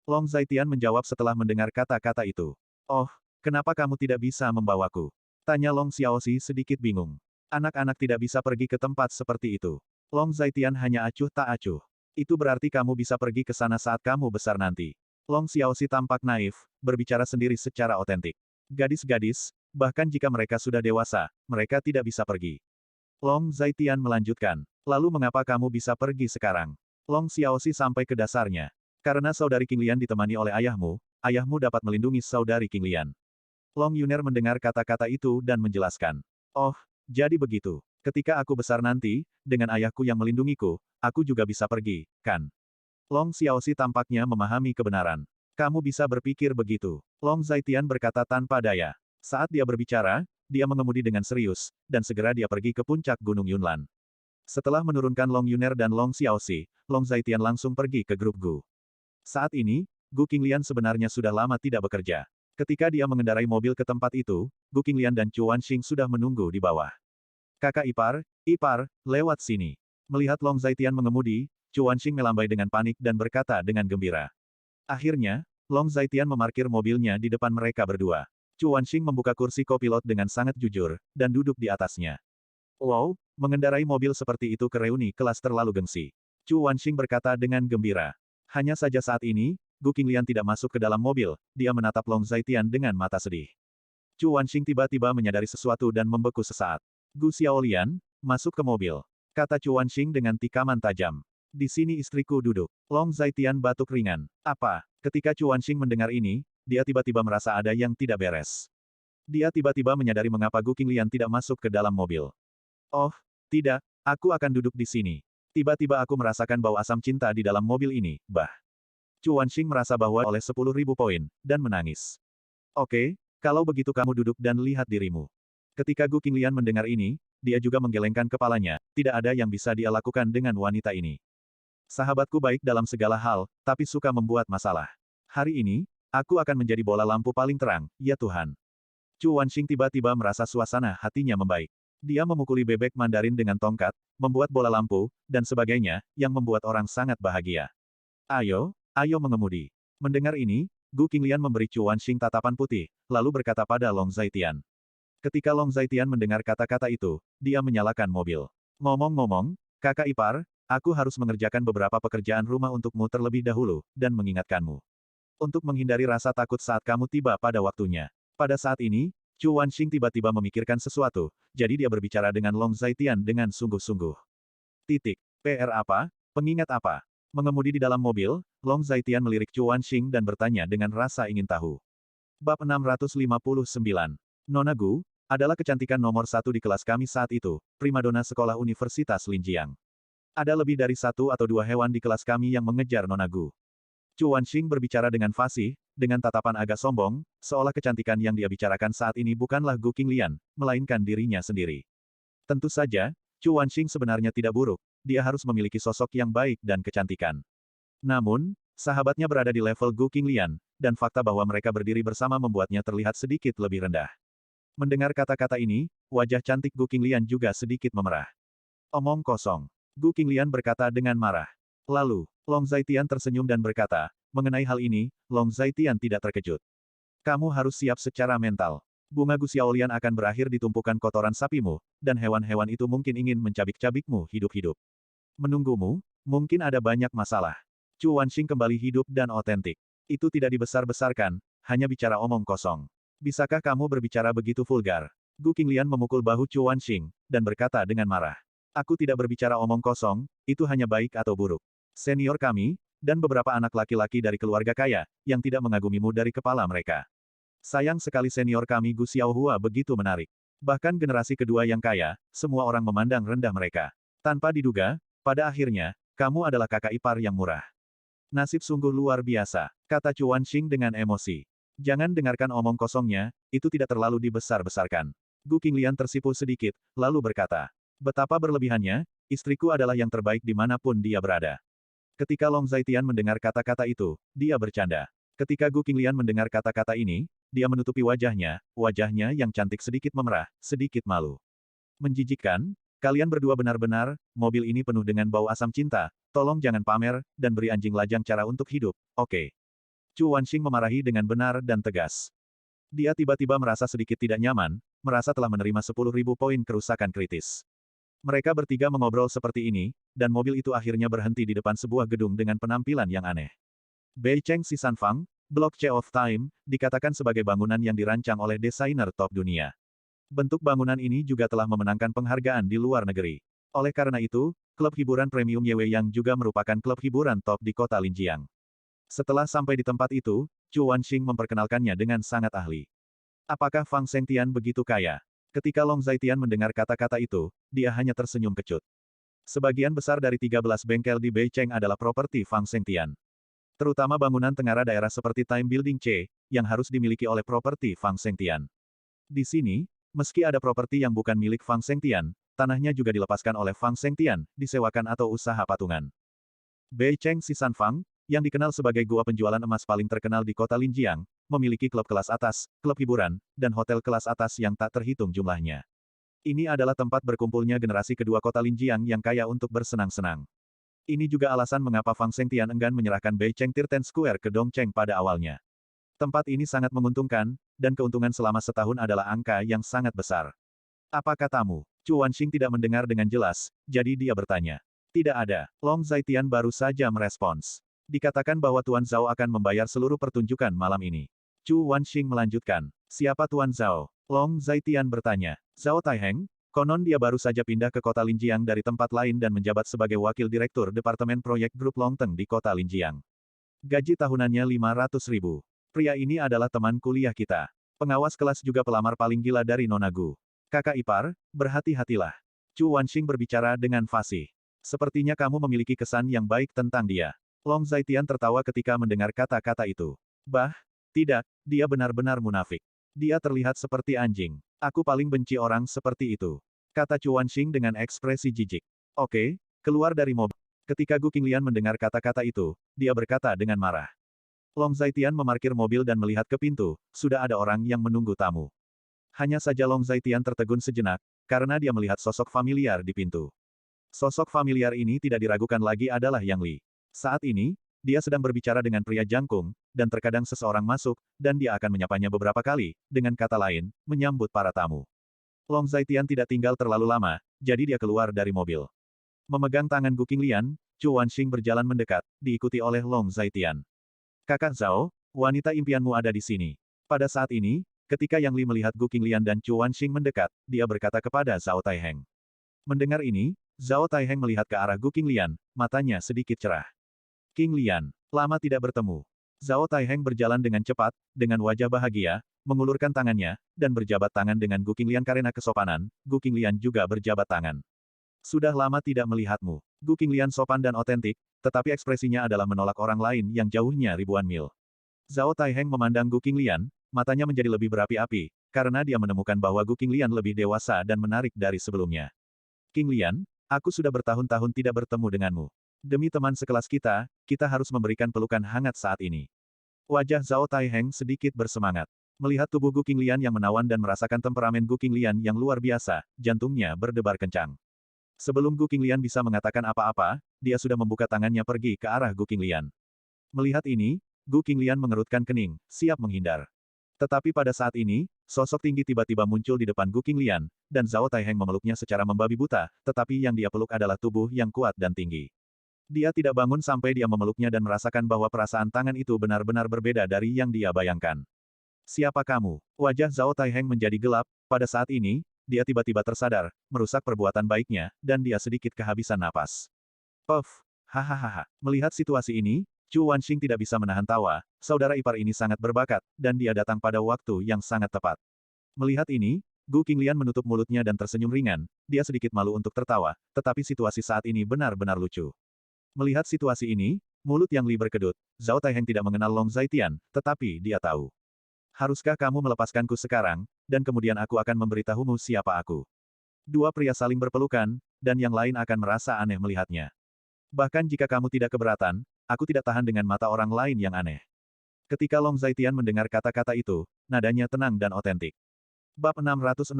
Long Zaitian menjawab setelah mendengar kata-kata itu. Oh, kenapa kamu tidak bisa membawaku? Tanya Long Xiaoxi sedikit bingung. Anak-anak tidak bisa pergi ke tempat seperti itu. Long Zaitian hanya acuh tak acuh. Itu berarti kamu bisa pergi ke sana saat kamu besar nanti. Long Xiaoxi tampak naif, berbicara sendiri secara otentik. Gadis-gadis, bahkan jika mereka sudah dewasa, mereka tidak bisa pergi. Long Zaitian melanjutkan. Lalu mengapa kamu bisa pergi sekarang? Long Xiaoxi sampai ke dasarnya. Karena saudari Qinglian ditemani oleh ayahmu, ayahmu dapat melindungi saudari Qinglian. Long Yuner mendengar kata-kata itu dan menjelaskan. Oh, jadi begitu. Ketika aku besar nanti, dengan ayahku yang melindungiku, aku juga bisa pergi, kan? Long Xiaoxi tampaknya memahami kebenaran. Kamu bisa berpikir begitu. Long Zaitian berkata tanpa daya. Saat dia berbicara, dia mengemudi dengan serius, dan segera dia pergi ke puncak Gunung Yunlan. Setelah menurunkan Long Yuner dan Long Xiaoxi, Long Zaitian langsung pergi ke grup Gu. Saat ini, Gu Qinglian sebenarnya sudah lama tidak bekerja. Ketika dia mengendarai mobil ke tempat itu, Gu Qinglian dan Chu Wanxing sudah menunggu di bawah. Kakak ipar, lewat sini. Melihat Long Zaitian mengemudi, Chu Wanxing melambai dengan panik dan berkata dengan gembira. Akhirnya, Long Zaitian memarkir mobilnya di depan mereka berdua. Chu Wanxing membuka kursi kopilot dengan sangat jujur, dan duduk di atasnya. Wow, mengendarai mobil seperti itu ke reuni kelas terlalu gengsi. Chu Wanxing berkata dengan gembira. Hanya saja saat ini, Gu Qinglian tidak masuk ke dalam mobil, dia menatap Long Zaitian dengan mata sedih. Chu Wanxing tiba-tiba menyadari sesuatu dan membeku sesaat. Gu Xiaolian, masuk ke mobil. Kata Chu Wanxing dengan tikaman tajam. Di sini istriku duduk. Long Zaitian batuk ringan. Apa? Ketika Chu Wanxing mendengar ini, dia tiba-tiba merasa ada yang tidak beres. Dia tiba-tiba menyadari mengapa Gu Qinglian tidak masuk ke dalam mobil. Oh, tidak, aku akan duduk di sini. Tiba-tiba aku merasakan bau asam cinta di dalam mobil ini, bah. Chu Wanxing merasa bahwa oleh 10.000 poin, dan menangis. Oke, kalau begitu kamu duduk dan lihat dirimu. Ketika Gu Qinglian mendengar ini, dia juga menggelengkan kepalanya, tidak ada yang bisa dia lakukan dengan wanita ini. Sahabatku baik dalam segala hal, tapi suka membuat masalah. Hari ini, aku akan menjadi bola lampu paling terang, ya Tuhan. Chu Wanxing tiba-tiba merasa suasana hatinya membaik. Dia memukuli bebek Mandarin dengan tongkat, membuat bola lampu, dan sebagainya, yang membuat orang sangat bahagia. Ayo, ayo mengemudi. Mendengar ini, Gu Qinglian memberi Chu Wanxing tatapan putih, lalu berkata pada Long Zaitian. Ketika Long Zaitian mendengar kata-kata itu, dia menyalakan mobil. Ngomong-ngomong, kakak ipar, Aku harus mengerjakan beberapa pekerjaan rumah untukmu terlebih dahulu, dan mengingatkanmu. Untuk menghindari rasa takut saat kamu tiba pada waktunya. Pada saat ini, Chu Wanxing tiba-tiba memikirkan sesuatu, jadi dia berbicara dengan Long Zaitian dengan sungguh-sungguh. Titik. PR apa? Pengingat apa? Mengemudi di dalam mobil, Long Zaitian melirik Chu Wanxing dan bertanya dengan rasa ingin tahu. Bab 659. Nona Gu, adalah kecantikan nomor satu di kelas kami saat itu, primadona sekolah Universitas Linjiang. Ada lebih dari satu atau dua hewan di kelas kami yang mengejar Nona Gu. Chu Wanxing berbicara dengan fasih, dengan tatapan agak sombong, seolah kecantikan yang dia bicarakan saat ini bukanlah Gu Qinglian, melainkan dirinya sendiri. Tentu saja, Chu Wanxing sebenarnya tidak buruk, dia harus memiliki sosok yang baik dan kecantikan. Namun, sahabatnya berada di level Gu Qinglian, dan fakta bahwa mereka berdiri bersama membuatnya terlihat sedikit lebih rendah. Mendengar kata-kata ini, wajah cantik Gu Qinglian juga sedikit memerah. Omong kosong. Gu Qinglian berkata dengan marah. Lalu, Long Zaitian tersenyum dan berkata, mengenai hal ini, Long Zaitian tidak terkejut. Kamu harus siap secara mental. Bunga Gu Xiaolian akan berakhir di tumpukan kotoran sapimu, dan hewan-hewan itu mungkin ingin mencabik-cabikmu hidup-hidup. Menunggumu, mungkin ada banyak masalah. Chu Wanxing kembali hidup dan otentik. Itu tidak dibesar-besarkan, hanya bicara omong kosong. Bisakah kamu berbicara begitu vulgar? Gu Qinglian memukul bahu Chu Wanxing, dan berkata dengan marah. Aku tidak berbicara omong kosong, itu hanya baik atau buruk. Senior kami, dan beberapa anak laki-laki dari keluarga kaya, yang tidak mengagumimu dari kepala mereka. Sayang sekali senior kami Gu Xiaohua begitu menarik. Bahkan generasi kedua yang kaya, semua orang memandang rendah mereka. Tanpa diduga, pada akhirnya, kamu adalah kakak ipar yang murah. Nasib sungguh luar biasa, kata Chu Wanxing dengan emosi. Jangan dengarkan omong kosongnya, itu tidak terlalu dibesar-besarkan. Gu Qinglian tersipu sedikit, lalu berkata. Betapa berlebihannya, istriku adalah yang terbaik dimanapun dia berada. Ketika Long Zaitian mendengar kata-kata itu, dia bercanda. Ketika Gu Qinglian mendengar kata-kata ini, dia menutupi wajahnya yang cantik sedikit memerah, sedikit malu. Menjijikkan, kalian berdua benar-benar, mobil ini penuh dengan bau asam cinta, tolong jangan pamer, dan beri anjing lajang cara untuk hidup, oke? Chu Wanxing memarahi dengan benar dan tegas. Dia tiba-tiba merasa sedikit tidak nyaman, merasa telah menerima 10.000 poin kerusakan kritis. Mereka bertiga mengobrol seperti ini, dan mobil itu akhirnya berhenti di depan sebuah gedung dengan penampilan yang aneh. Beicheng Sisanfang, Block C of Time, dikatakan sebagai bangunan yang dirancang oleh desainer top dunia. Bentuk bangunan ini juga telah memenangkan penghargaan di luar negeri. Oleh karena itu, klub hiburan premium Yewe Yang juga merupakan klub hiburan top di kota Linjiang. Setelah sampai di tempat itu, Chu Wanxing memperkenalkannya dengan sangat ahli. Apakah Fang Zhengtian begitu kaya? Ketika Long Zaitian mendengar kata-kata itu, dia hanya tersenyum kecut. Sebagian besar dari 13 bengkel di Beicheng adalah properti Fang Zhengtian. Terutama bangunan tengara daerah seperti Time Building C, yang harus dimiliki oleh properti Fang Zhengtian. Di sini, meski ada properti yang bukan milik Fang Zhengtian, tanahnya juga dilepaskan oleh Fang Zhengtian, disewakan atau usaha patungan. Beicheng Sisanfang, yang dikenal sebagai gua penjualan emas paling terkenal di kota Linjiang, memiliki klub kelas atas, klub hiburan, dan hotel kelas atas yang tak terhitung jumlahnya. Ini adalah tempat berkumpulnya generasi kedua kota Linjiang yang kaya untuk bersenang-senang. Ini juga alasan mengapa Fang Zhengtian enggan menyerahkan Beicheng Tirten Square ke Dongcheng pada awalnya. Tempat ini sangat menguntungkan, dan keuntungan selama setahun adalah angka yang sangat besar. Apa katamu? Chu Wanxing tidak mendengar dengan jelas, jadi dia bertanya. Tidak ada. Long Zaitian baru saja merespons. Dikatakan bahwa Tuan Zhao akan membayar seluruh pertunjukan malam ini. Chu Wanxing melanjutkan. Siapa Tuan Zhao? Long Zaitian bertanya. Zhao Taiheng, konon dia baru saja pindah ke kota Linjiang dari tempat lain dan menjabat sebagai wakil direktur Departemen Proyek Grup Longteng di kota Linjiang. Gaji tahunannya 500.000. Pria ini adalah teman kuliah kita. Pengawas kelas juga pelamar paling gila dari Nona Gu. Kakak ipar, berhati-hatilah. Chu Wanxing berbicara dengan fasih. Sepertinya kamu memiliki kesan yang baik tentang dia. Long Zaitian tertawa ketika mendengar kata-kata itu. Bah, tidak, dia benar-benar munafik. Dia terlihat seperti anjing. Aku paling benci orang seperti itu. Kata Chu Wanxing dengan ekspresi jijik. Oke, keluar dari mobil. Ketika Gu Qinglian mendengar kata-kata itu, dia berkata dengan marah. Long Zaitian memarkir mobil dan melihat ke pintu, sudah ada orang yang menunggu tamu. Hanya saja Long Zaitian tertegun sejenak, karena dia melihat sosok familiar di pintu. Sosok familiar ini tidak diragukan lagi adalah Yang Li. Saat ini, dia sedang berbicara dengan pria jangkung, dan terkadang seseorang masuk, dan dia akan menyapanya beberapa kali, dengan kata lain, menyambut para tamu. Long Zaitian tidak tinggal terlalu lama, jadi dia keluar dari mobil. Memegang tangan Gu Qinglian, Chu Wanxing berjalan mendekat, diikuti oleh Long Zaitian. Kakak Zhao, wanita impianmu ada di sini. Pada saat ini, ketika Yang Li melihat Gu Qinglian dan Chu Wanxing mendekat, dia berkata kepada Zhao Taiheng. Mendengar ini, Zhao Taiheng melihat ke arah Gu Qinglian, matanya sedikit cerah. Qinglian, lama tidak bertemu. Zhao Taiheng berjalan dengan cepat, dengan wajah bahagia, mengulurkan tangannya, dan berjabat tangan dengan Gu Qinglian karena kesopanan. Gu Qinglian juga berjabat tangan. Sudah lama tidak melihatmu. Gu Qinglian sopan dan otentik, tetapi ekspresinya adalah menolak orang lain yang jauhnya ribuan mil. Zhao Taiheng memandang Gu Qinglian, matanya menjadi lebih berapi-api, karena dia menemukan bahwa Gu Qinglian lebih dewasa dan menarik dari sebelumnya. Qinglian, aku sudah bertahun-tahun tidak bertemu denganmu. Demi teman sekelas kita, kita harus memberikan pelukan hangat saat ini. Wajah Zhao Taiheng sedikit bersemangat. Melihat tubuh Gu Qinglian yang menawan dan merasakan temperamen Gu Qinglian yang luar biasa, jantungnya berdebar kencang. Sebelum Gu Qinglian bisa mengatakan apa-apa, dia sudah membuka tangannya pergi ke arah Gu Qinglian. Melihat ini, Gu Qinglian mengerutkan kening, siap menghindar. Tetapi pada saat ini, sosok tinggi tiba-tiba muncul di depan Gu Qinglian, dan Zhao Taiheng memeluknya secara membabi buta, tetapi yang dia peluk adalah tubuh yang kuat dan tinggi. Dia tidak bangun sampai dia memeluknya dan merasakan bahwa perasaan tangan itu benar-benar berbeda dari yang dia bayangkan. Siapa kamu? Wajah Zhao Taiheng menjadi gelap, pada saat ini, dia tiba-tiba tersadar, merusak perbuatan baiknya, dan dia sedikit kehabisan napas. Puff! Hahaha. Melihat situasi ini, Chu Wanxing tidak bisa menahan tawa, saudara ipar ini sangat berbakat, dan dia datang pada waktu yang sangat tepat. Melihat ini, Gu Qinglian menutup mulutnya dan tersenyum ringan, dia sedikit malu untuk tertawa, tetapi situasi saat ini benar-benar lucu. Melihat situasi ini, mulut Yang Li berkedut, Zhao Taiheng tidak mengenal Long Zaitian, tetapi dia tahu. Haruskah kamu melepaskanku sekarang, dan kemudian aku akan memberitahumu siapa aku. Dua pria saling berpelukan, dan yang lain akan merasa aneh melihatnya. Bahkan jika kamu tidak keberatan, aku tidak tahan dengan mata orang lain yang aneh. Ketika Long Zaitian mendengar kata-kata itu, nadanya tenang dan otentik. Bab 660.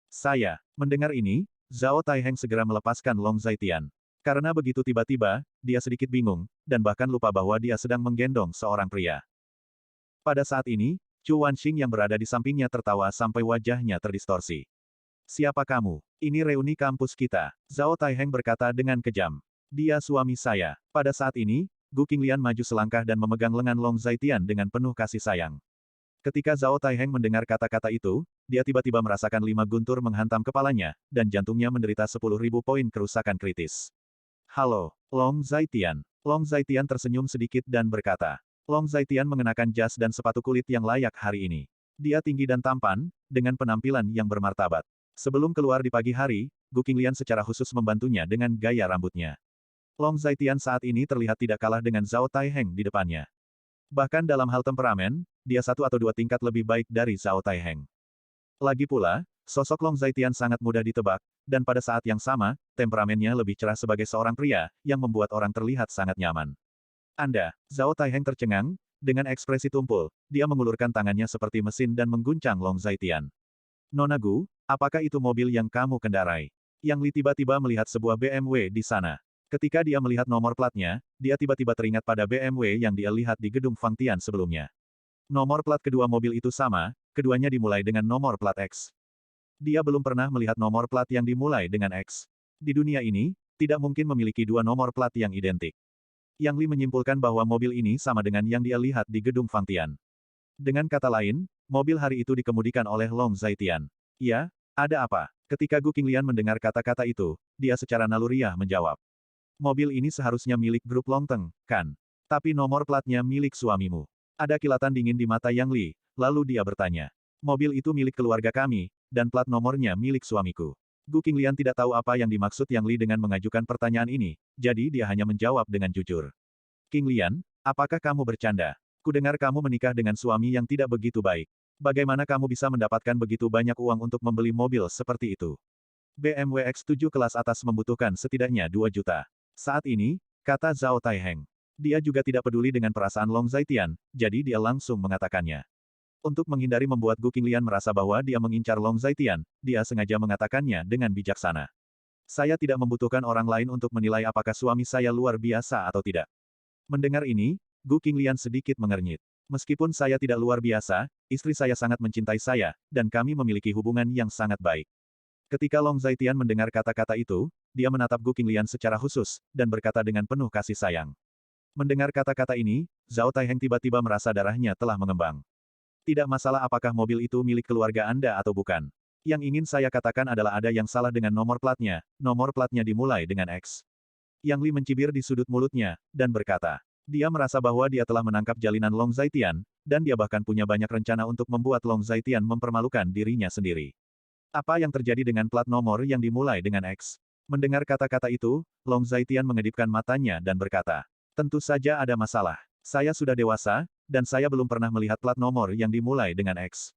Saya. Mendengar ini, Zhao Taiheng segera melepaskan Long Zaitian. Karena begitu tiba-tiba, dia sedikit bingung, dan bahkan lupa bahwa dia sedang menggendong seorang pria. Pada saat ini, Chu Wanxing yang berada di sampingnya tertawa sampai wajahnya terdistorsi. Siapa kamu? Ini reuni kampus kita. Zhao Taiheng berkata dengan kejam. Dia suami saya. Pada saat ini, Gu Qinglian maju selangkah dan memegang lengan Long Zaitian dengan penuh kasih sayang. Ketika Zhao Taiheng mendengar kata-kata itu, dia tiba-tiba merasakan 5 guntur menghantam kepalanya, dan jantungnya menderita 10.000 poin kerusakan kritis. Halo, Long Zaitian. Long Zaitian tersenyum sedikit dan berkata. Long Zaitian mengenakan jas dan sepatu kulit yang layak hari ini. Dia tinggi dan tampan, dengan penampilan yang bermartabat. Sebelum keluar di pagi hari, Gu Qinglian secara khusus membantunya dengan gaya rambutnya. Long Zaitian saat ini terlihat tidak kalah dengan Zhao Taiheng di depannya. Bahkan dalam hal temperamen, dia 1 atau 2 tingkat lebih baik dari Zhao Taiheng. Lagi pula, sosok Long Zaitian sangat mudah ditebak, dan pada saat yang sama, temperamennya lebih cerah sebagai seorang pria, yang membuat orang terlihat sangat nyaman. Anda, Zhao Taiheng tercengang, dengan ekspresi tumpul, dia mengulurkan tangannya seperti mesin dan mengguncang Long Zaitian. Nona Gu, apakah itu mobil yang kamu kendarai? Yang Li tiba-tiba melihat sebuah BMW di sana. Ketika dia melihat nomor platnya, dia tiba-tiba teringat pada BMW yang dia lihat di gedung Fangtian sebelumnya. Nomor plat kedua mobil itu sama, keduanya dimulai dengan nomor plat X. Dia belum pernah melihat nomor plat yang dimulai dengan X. Di dunia ini, tidak mungkin memiliki 2 nomor plat yang identik. Yang Li menyimpulkan bahwa mobil ini sama dengan yang dia lihat di gedung Fangtian. Dengan kata lain, mobil hari itu dikemudikan oleh Long Zaitian. Ya, ada apa? Ketika Gu Qinglian mendengar kata-kata itu, dia secara naluriah menjawab. Mobil ini seharusnya milik grup Longteng, kan? Tapi nomor platnya milik suamimu. Ada kilatan dingin di mata Yang Li, lalu dia bertanya. Mobil itu milik keluarga kami, dan plat nomornya milik suamiku. Gu Qinglian tidak tahu apa yang dimaksud Yang Li dengan mengajukan pertanyaan ini, jadi dia hanya menjawab dengan jujur. Qinglian, apakah kamu bercanda? Kudengar kamu menikah dengan suami yang tidak begitu baik. Bagaimana kamu bisa mendapatkan begitu banyak uang untuk membeli mobil seperti itu? BMW X7 kelas atas membutuhkan setidaknya 2 juta. Saat ini, kata Zhao Taiheng. Dia juga tidak peduli dengan perasaan Long Zaitian, jadi dia langsung mengatakannya. Untuk menghindari membuat Gu Qinglian merasa bahwa dia mengincar Long Zaitian, dia sengaja mengatakannya dengan bijaksana. Saya tidak membutuhkan orang lain untuk menilai apakah suami saya luar biasa atau tidak. Mendengar ini, Gu Qinglian sedikit mengernyit. Meskipun saya tidak luar biasa, istri saya sangat mencintai saya, dan kami memiliki hubungan yang sangat baik. Ketika Long Zaitian mendengar kata-kata itu, dia menatap Gu Qinglian secara khusus, dan berkata dengan penuh kasih sayang. Mendengar kata-kata ini, Zhao Taiheng tiba-tiba merasa darahnya telah mengembang. Tidak masalah apakah mobil itu milik keluarga Anda atau bukan. Yang ingin saya katakan adalah ada yang salah dengan nomor platnya dimulai dengan X. Yang Li mencibir di sudut mulutnya, dan berkata. Dia merasa bahwa dia telah menangkap jalinan Long Zaitian, dan dia bahkan punya banyak rencana untuk membuat Long Zaitian mempermalukan dirinya sendiri. Apa yang terjadi dengan plat nomor yang dimulai dengan X? Mendengar kata-kata itu, Long Zaitian mengedipkan matanya dan berkata, tentu saja ada masalah. Saya sudah dewasa, dan saya belum pernah melihat plat nomor yang dimulai dengan X.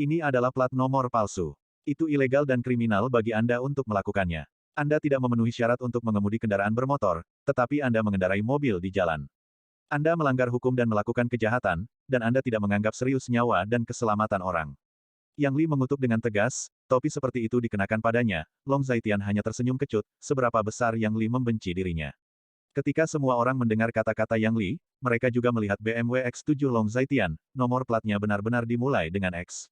Ini adalah plat nomor palsu. Itu ilegal dan kriminal bagi Anda untuk melakukannya. Anda tidak memenuhi syarat untuk mengemudi kendaraan bermotor, tetapi Anda mengendarai mobil di jalan. Anda melanggar hukum dan melakukan kejahatan, dan Anda tidak menganggap serius nyawa dan keselamatan orang. Yang Li mengutuk dengan tegas, topi seperti itu dikenakan padanya, Long Zaitian hanya tersenyum kecut, seberapa besar Yang Li membenci dirinya. Ketika semua orang mendengar kata-kata Yang Li, mereka juga melihat BMW X7 Long Zaitian, nomor platnya benar-benar dimulai dengan X.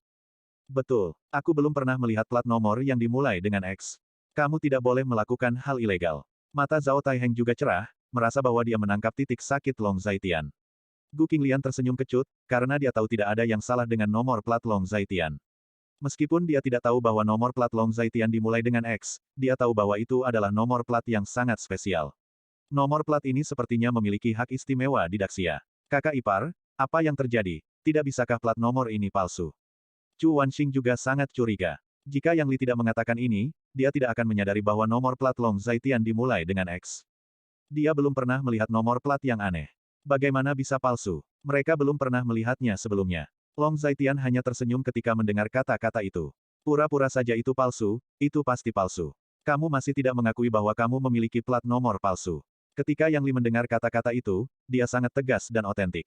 Betul, aku belum pernah melihat plat nomor yang dimulai dengan X. Kamu tidak boleh melakukan hal ilegal. Mata Zhao Taiheng juga cerah, merasa bahwa dia menangkap titik sakit Long Zaitian. Gu Qinglian tersenyum kecut, karena dia tahu tidak ada yang salah dengan nomor plat Long Zaitian. Meskipun dia tidak tahu bahwa nomor plat Long Zaitian dimulai dengan X, dia tahu bahwa itu adalah nomor plat yang sangat spesial. Nomor plat ini sepertinya memiliki hak istimewa di Daxia. Kakak ipar, apa yang terjadi? Tidak bisakah plat nomor ini palsu? Chu Wanxing juga sangat curiga. Jika Yang Li tidak mengatakan ini, dia tidak akan menyadari bahwa nomor plat Long Zaitian dimulai dengan X. Dia belum pernah melihat nomor plat yang aneh. Bagaimana bisa palsu? Mereka belum pernah melihatnya sebelumnya. Long Zaitian hanya tersenyum ketika mendengar kata-kata itu. Pura-pura saja itu palsu, itu pasti palsu. Kamu masih tidak mengakui bahwa kamu memiliki plat nomor palsu. Ketika Yang Li mendengar kata-kata itu, dia sangat tegas dan otentik.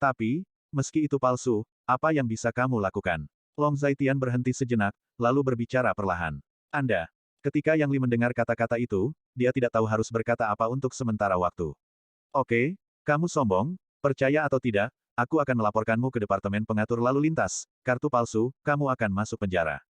Tapi, meski itu palsu, apa yang bisa kamu lakukan? Long Zaitian berhenti sejenak, lalu berbicara perlahan. Anda. Ketika Yang Li mendengar kata-kata itu, dia tidak tahu harus berkata apa untuk sementara waktu. Oke, kamu sombong, percaya atau tidak, aku akan melaporkanmu ke Departemen Pengatur Lalu Lintas, kartu palsu, kamu akan masuk penjara.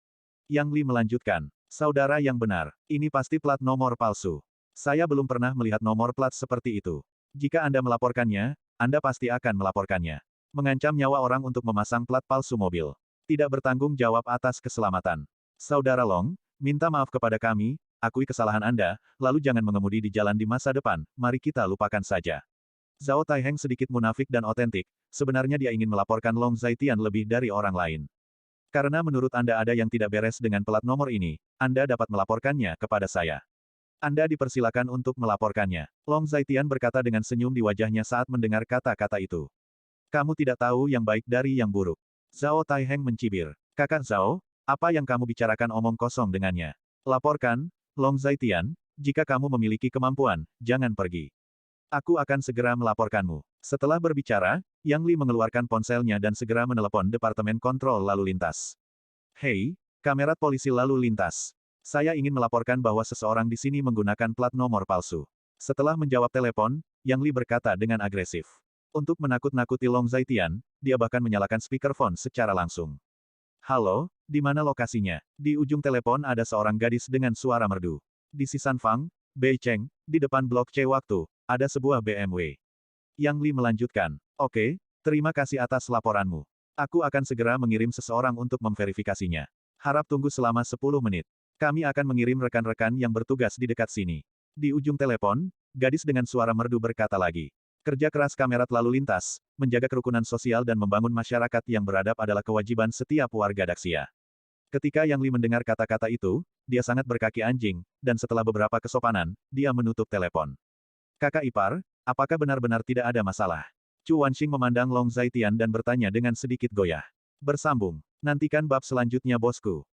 Yang Li melanjutkan. Saudara yang benar, ini pasti plat nomor palsu. Saya belum pernah melihat nomor plat seperti itu. Jika Anda melaporkannya, Anda pasti akan melaporkannya. Mengancam nyawa orang untuk memasang plat palsu mobil. Tidak bertanggung jawab atas keselamatan. Saudara Long, minta maaf kepada kami, akui kesalahan Anda, lalu jangan mengemudi di jalan di masa depan, mari kita lupakan saja. Zhao Taiheng sedikit munafik dan otentik, sebenarnya dia ingin melaporkan Long Zaitian lebih dari orang lain. Karena menurut Anda ada yang tidak beres dengan plat nomor ini, Anda dapat melaporkannya kepada saya. Anda dipersilakan untuk melaporkannya. Long Zaitian berkata dengan senyum di wajahnya saat mendengar kata-kata itu. Kamu tidak tahu yang baik dari yang buruk. Zhao Taiheng mencibir. Kakak Zhao, apa yang kamu bicarakan omong kosong dengannya? Laporkan, Long Zaitian, jika kamu memiliki kemampuan, jangan pergi. Aku akan segera melaporkanmu. Setelah berbicara, Yang Li mengeluarkan ponselnya dan segera menelepon Departemen Kontrol Lalu Lintas. Hei, kamerat polisi lalu lintas. Saya ingin melaporkan bahwa seseorang di sini menggunakan plat nomor palsu. Setelah menjawab telepon, Yang Li berkata dengan agresif. Untuk menakut-nakuti Long Zaitian, dia bahkan menyalakan speakerphone secara langsung. Halo, di mana lokasinya? Di ujung telepon ada seorang gadis dengan suara merdu. Di Sisanfang, Beicheng, di depan blok C waktu, ada sebuah BMW. Yang Li melanjutkan. Oke, terima kasih atas laporanmu. Aku akan segera mengirim seseorang untuk memverifikasinya. Harap tunggu selama 10 menit. Kami akan mengirim rekan-rekan yang bertugas di dekat sini. Di ujung telepon, gadis dengan suara merdu berkata lagi. Kerja keras kamerat lalu lintas, menjaga kerukunan sosial dan membangun masyarakat yang beradab adalah kewajiban setiap warga Daxia. Ketika Yang Li mendengar kata-kata itu, dia sangat berkaki anjing, dan setelah beberapa kesopanan, dia menutup telepon. Kakak ipar, apakah benar-benar tidak ada masalah? Chu Wanxing memandang Long Zaitian dan bertanya dengan sedikit goyah. Bersambung. Nantikan bab selanjutnya bosku.